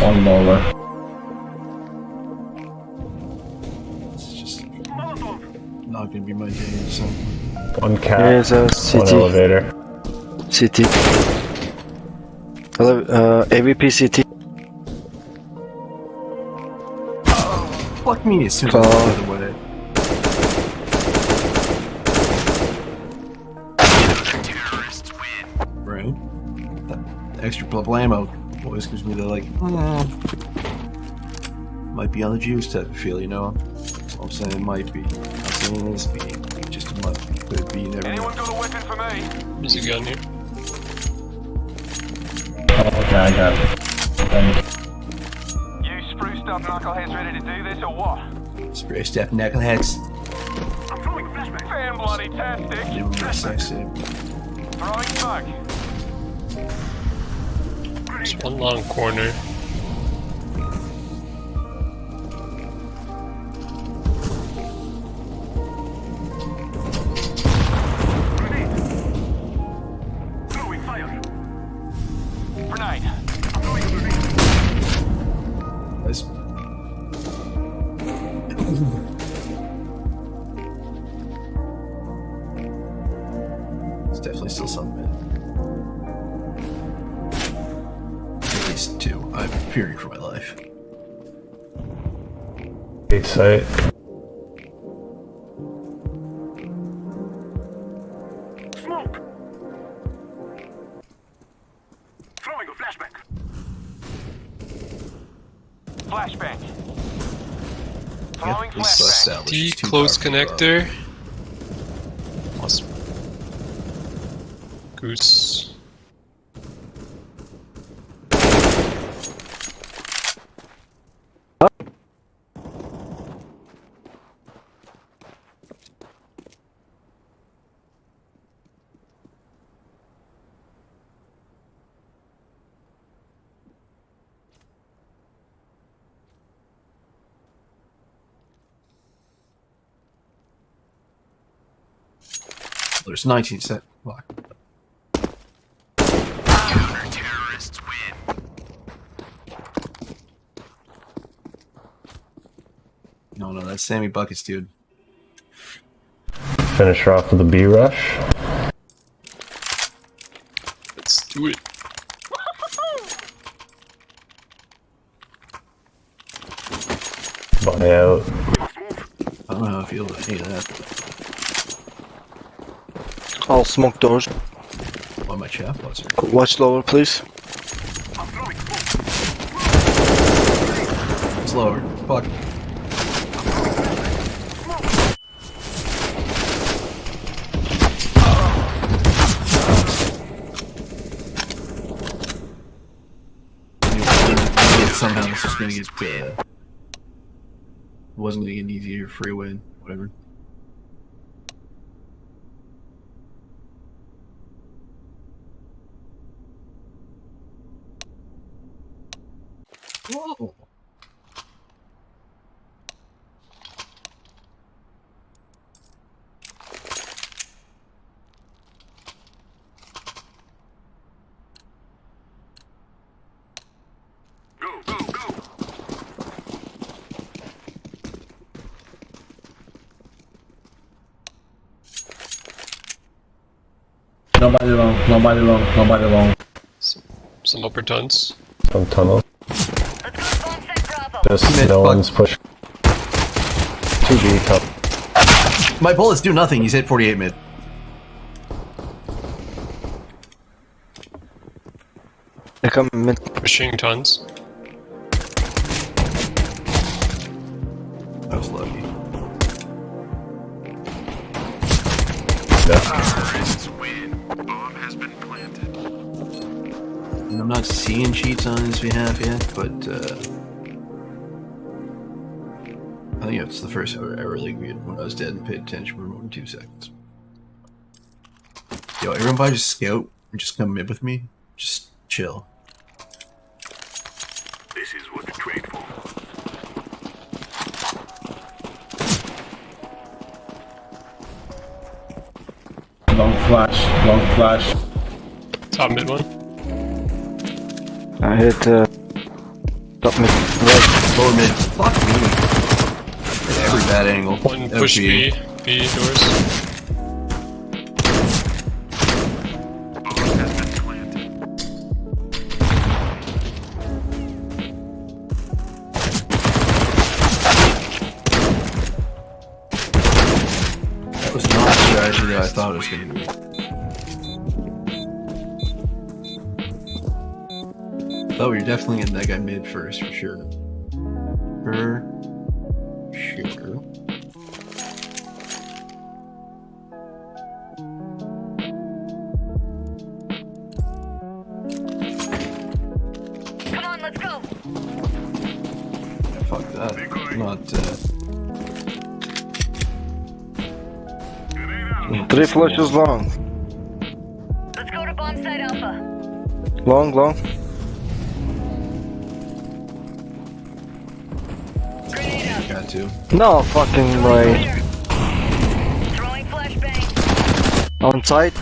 One lower. This is just Molotov. not gonna be my day. So One cat. Here's a One CT. elevator. CT. AVP CT. fuck me as soon as I go the other way. Terrorists win. extra blamo always gives me the like, might be on the juice type of feel, you know? That's all I'm saying, it might be. I'm not saying this be, just a might. Could be, you never know. Anyone got a weapon for me? There's a gun here. Oh, okay, I got it. You spruced up knuckleheads ready to do this or what? Spray step knuckleheads. I'm throwing flashbang. Fan bloody tastic. Never mind, sexy. Throwing smoke. There's one long corner. Throwing fire. Grenade. Nice. It's definitely still something, man. At least two. I'm fearing for my life. Eight site. Smoke. Throwing a flashbang. Flashbang. Throwing At least so flashbang. established. D It's too close powerful, connector. Awesome. Goose. There's 19 set. Fuck. Counter-terrorists win. No, that's Sammy Buckets, dude. Finish her off with a B rush. Let's do it. Buy out. I don't know how I feel about any of that. All smoke doors. On my chap, what's it? Watch lower, please. It's lower. Fuck. Somehow this is gonna get wasn't gonna get an easier free win, whatever. Whoa. Go, go, go. Nobody long, nobody long, nobody long. Some upper tons. Some tunnel. Just no one's pushing. 2B top. My bullets do nothing, he's hit 48 mid. I come mid. Pushing tons. I was lucky. Terrorists win. Bomb has been planted. And I'm not seeing cheats on his behalf yet, but I think it's the first ever league when I was dead and paid attention for more than 2 seconds. Yo, everyone buy just scout and just come mid with me. Just chill. This is what we trade for. Long flash, long flash. Top mid one. I hit top mid right. Lower mid. Fuck me. Every bad angle. One push B. B doors. Bomb has been planted. That was not the strategy that I thought it was going to be. Oh, you're definitely getting that guy mid first for sure. For sure. Come on, let's go. Yeah, fuck that. I'm not. 3 flushes long. Let's go to bomb site Alpha. Long. Got to. No fucking way. Throwing flashbang. On site.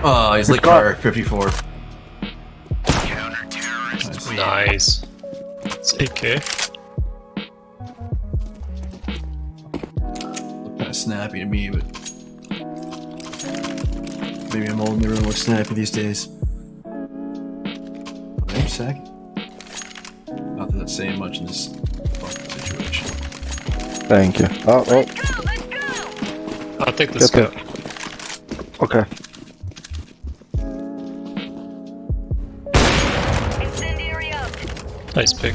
Oh, he's like car 54. Nice. It's AK. Look kind of snappy to me, but maybe I'm old and everyone looks snappy these days. Wait a second. Not that that's saying much in this fucking situation. Thank you. Oh. I'll take the scope. Okay. Nice pick.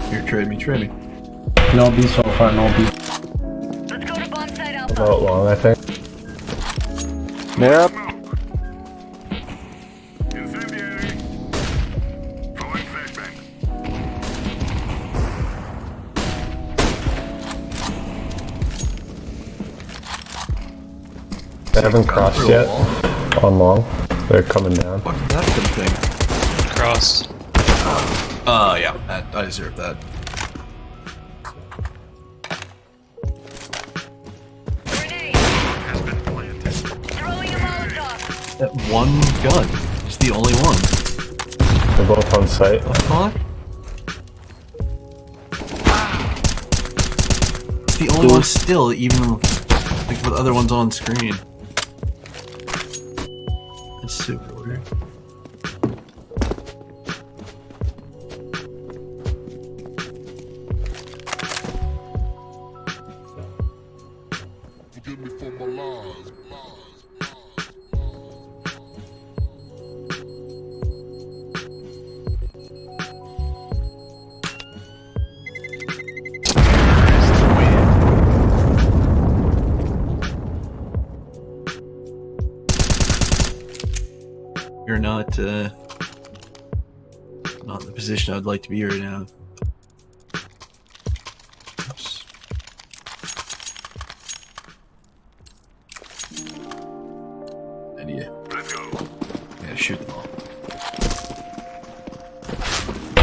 Here, trade me. No B so far, no B. Let's go to bomb site Alpha. About long, I think. Yep. They haven't crossed yet. On long. They're coming down. What's that for the thing? Crossed. Yeah, I deserve that. That one gun. It's the only one. They're both on site. What the fuck? It's the only one still, even like with other ones on screen. That's super weird. You're not in the position I'd like to be right now. Oops. Idea. Yeah, shoot them all.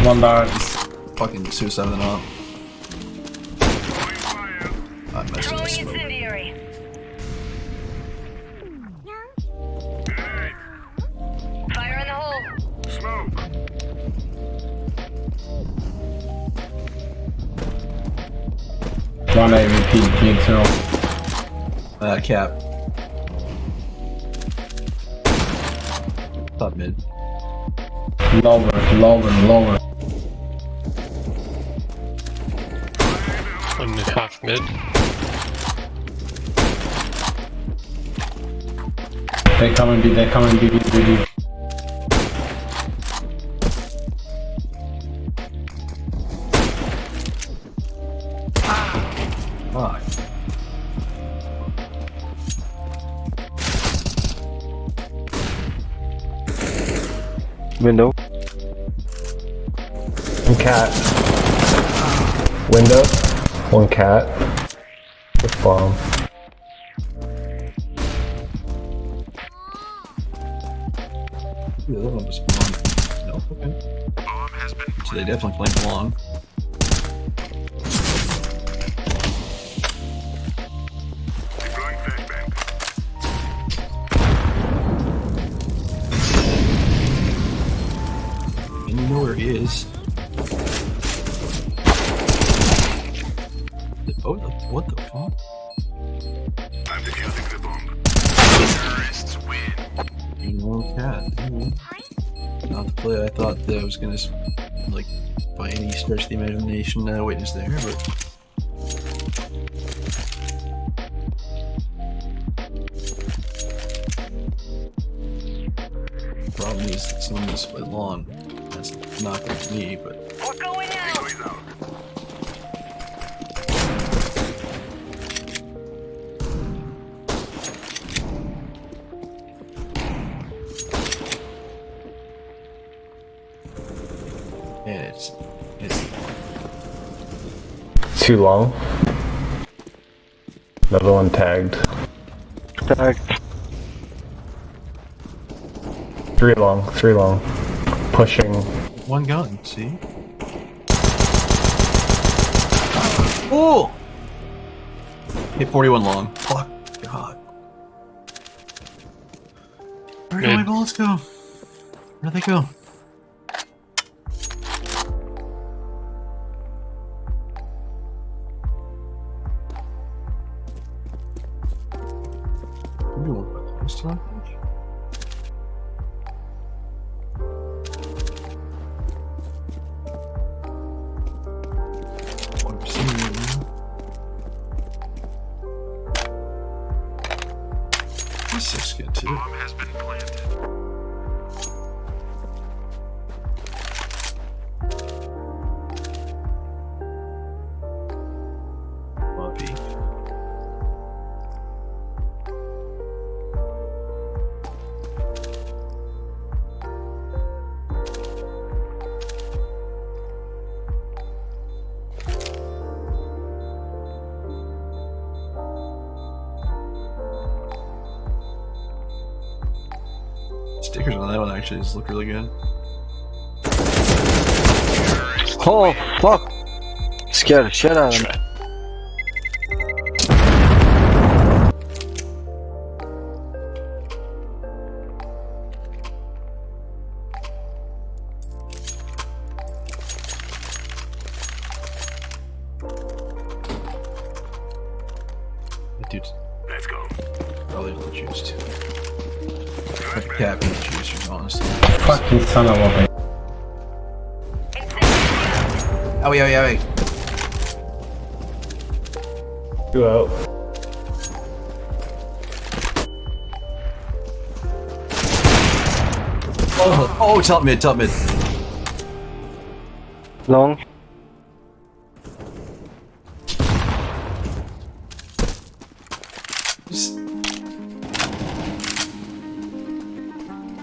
One dart. Fucking suicide them all. I messed with the Throwing smoke. incendiary. Fire in the hole. Smoke. One AVP, mid zero. Cap. Top mid. Lower. 1.5 mid. They come and be. Fuck. Window. One cat. Window. One cat. With bomb. The other one was long. No, okay. So they definitely played long. And you know where he is. Oh, what the fuck? I'm defusing the bomb. Terrorists win. You know, cat. Not the play I thought that I was gonna, like, by any stretch of the imagination, witness there, but is that someone is split long. That's not going to me, but. We're going out. And it's Too long. Another one tagged. Tagged. 3 long. Pushing. one gun, see? Oh! Hit 41 long. Fuck. God. Where did my bullets go? Where'd they go? Still on page? This is good too. Bomb has been planted. Stickers on that one actually just look really good. Oh, fuck! Scared the shit out of me. Dude, let's go. Probably the juice too. Capping the juicers, honestly. Fucking son of a bitch. Owie. 2 out. Oh, top mid. Long.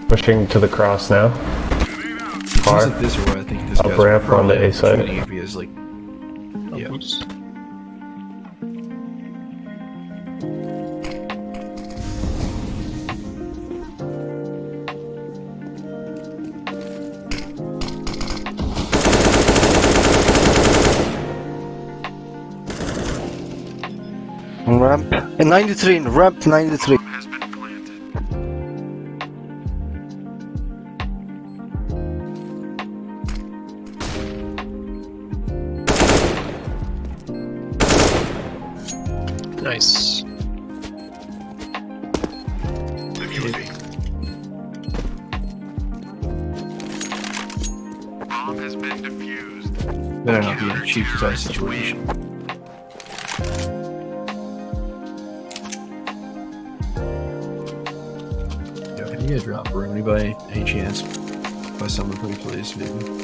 Pushing to the cross now. Far. Isn't this where I think this Up guy's ramp on the probably A side. shooting if he is like, yeah. Oops. Ramp. And 93, ramp 93. Nice. Bomb has been defused. Better not be in a cheap side situation. Yo, can you get a drop for anybody? Any chance? By someone pretty please, maybe.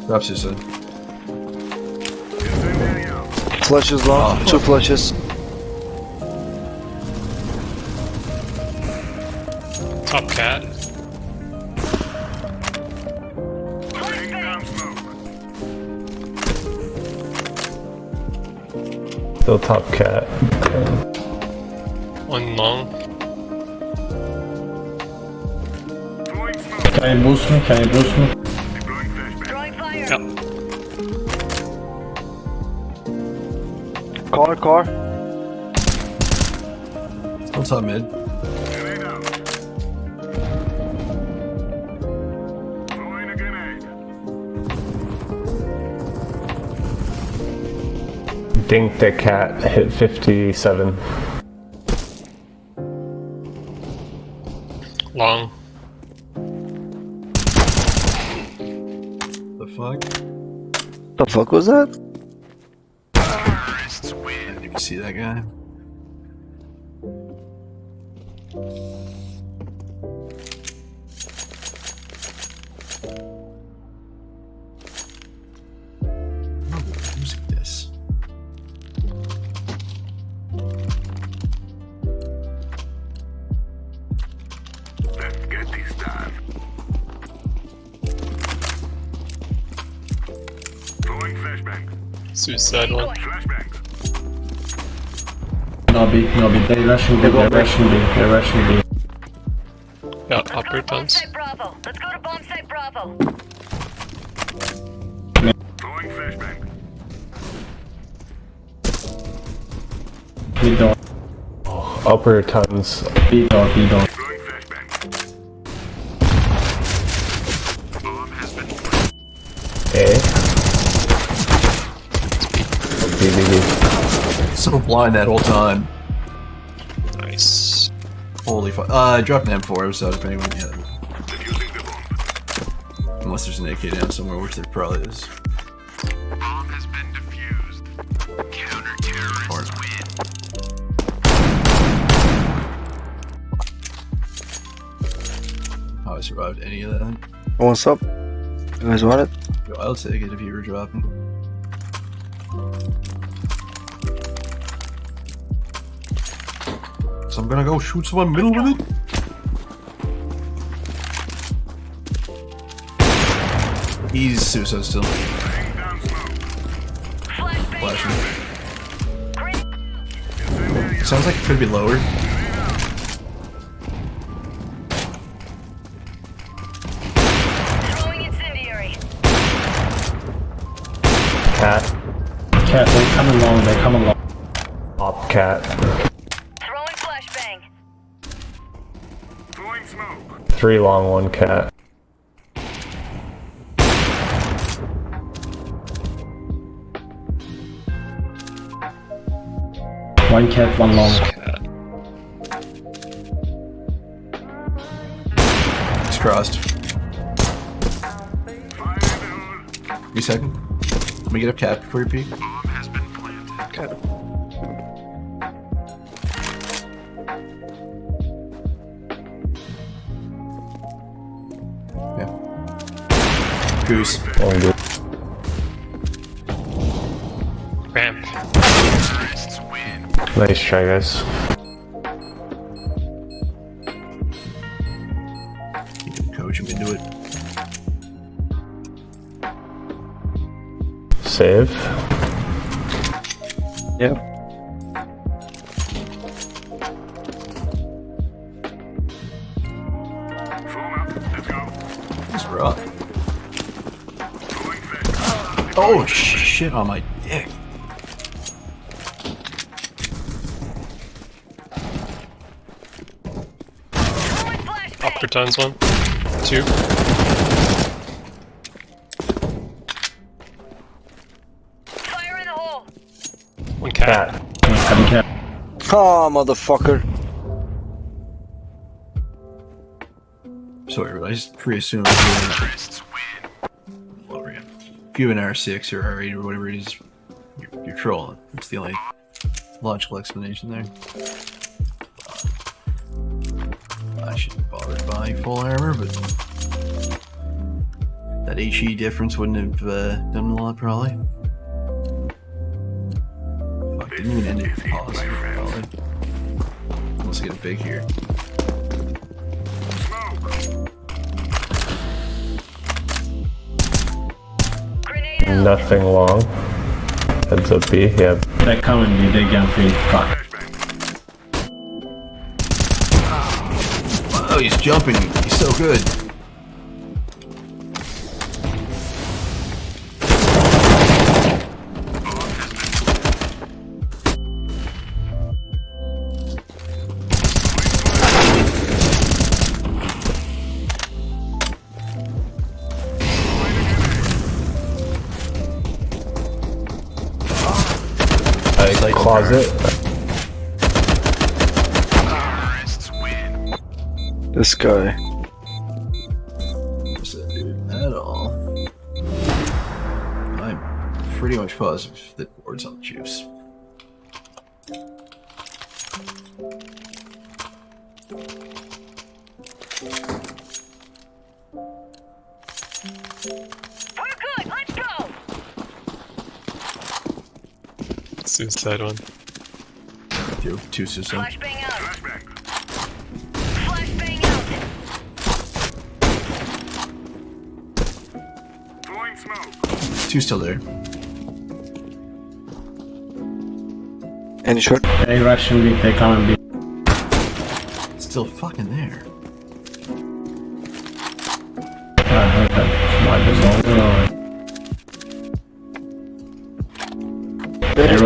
Drops his side. Flushes long, 2 flushes. Top cat. Still top cat. 1 long. Can you boost me? Yep. Car. Still top mid. Dinked a cat, hit 57. Long. The The fuck? The fuck was that? I didn't even see that guy. Who's this? Let's get this done. Throwing flashbang. Suicide one. Flashbang. No B. They're rushing B. They're rushing B. Yeah, upper tons. Site Bravo. Let's go to bomb site Bravo. Throwing flashbang. B door. Upper tons. B door. Throwing flashbang. Bomb has been planted. B. So blind that whole time. Nice. Holy fuck. Drop an M4 so if anyone had it. Defusing the bomb. Unless there's an AK down somewhere, which there probably is. Bomb has been defused. Counter-terrorists win. How I survived any of that. What's up? You guys want it? Yo, I'll take it if you were dropping. So I'm gonna go shoot someone middle with it. He's suicide still. Flashing. Sounds like it could be lower. Throwing incendiary. Cat. Cat, they come along. Op cat. Throwing flashbang. Throwing smoke. 3 long, 1 cat. One cat, one long. It's crossed. 3 seconds. Let me get up cap before you peek. Bomb has been planted. Okay. Yeah. Goose. One good. Ramp. Nice try, guys. Coach him into it. Save. Yep. Let's go. That's rough. Oh shit on my dick. Upper tons one. 2. Fire in the hole. 1 cat. Cat. Oh, motherfucker. Sorry, but I just pre-assumed lower end. If you have an R6 or R8 or whatever it is, you're trolling. It's the only logical explanation there. I shouldn't have bothered buying full armor, but that HE difference wouldn't have done a lot, probably. Fuck, didn't even end it pause. Unless I get a big here. Nothing long. Heads up B, yeah. They're coming, you dig down B. Fuck. Oh, he's jumping. He's so good. Closet. This guy. What's that dude at all? pretty much positive that board's on the juice. We're good. Let's go. Suicide one. Two suicide. Flashbang out. Flashbang out. Throwing smoke. Two still there. Any short? They Russian beat, they come and beat. Still fucking there. I heard that. Might as well.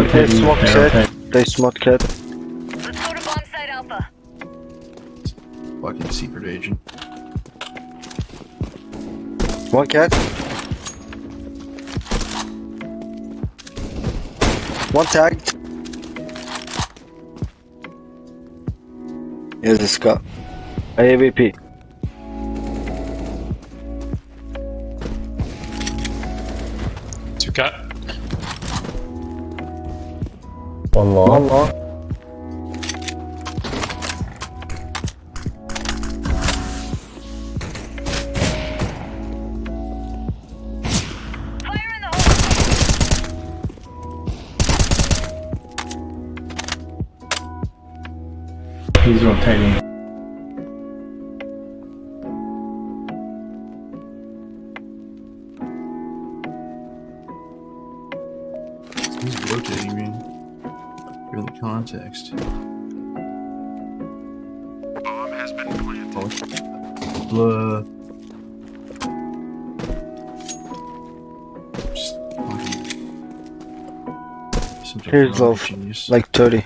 They smoke set. They smoke cat. Let's go to bomb site Alpha. Fucking secret agent. One cat. One tagged. Here's the Scott. AVP. Two cat. One long. One long. Fire in the hole. He's rotating. He's rotating me. Given the context. Bomb has been planted. Blah. Just fucking. Some Here's technology of genius. like 30.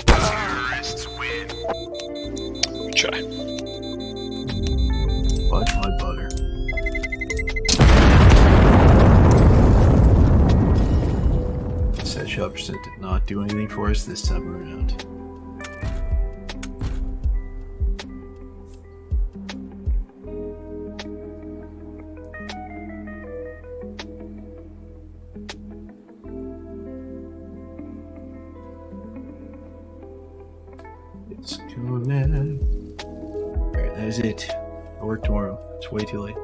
Terrorists win. We try. Bud, my butter. Said Shopperson did not do anything for us this time around. It's coming. Alright, that is it. I work tomorrow. It's way too late.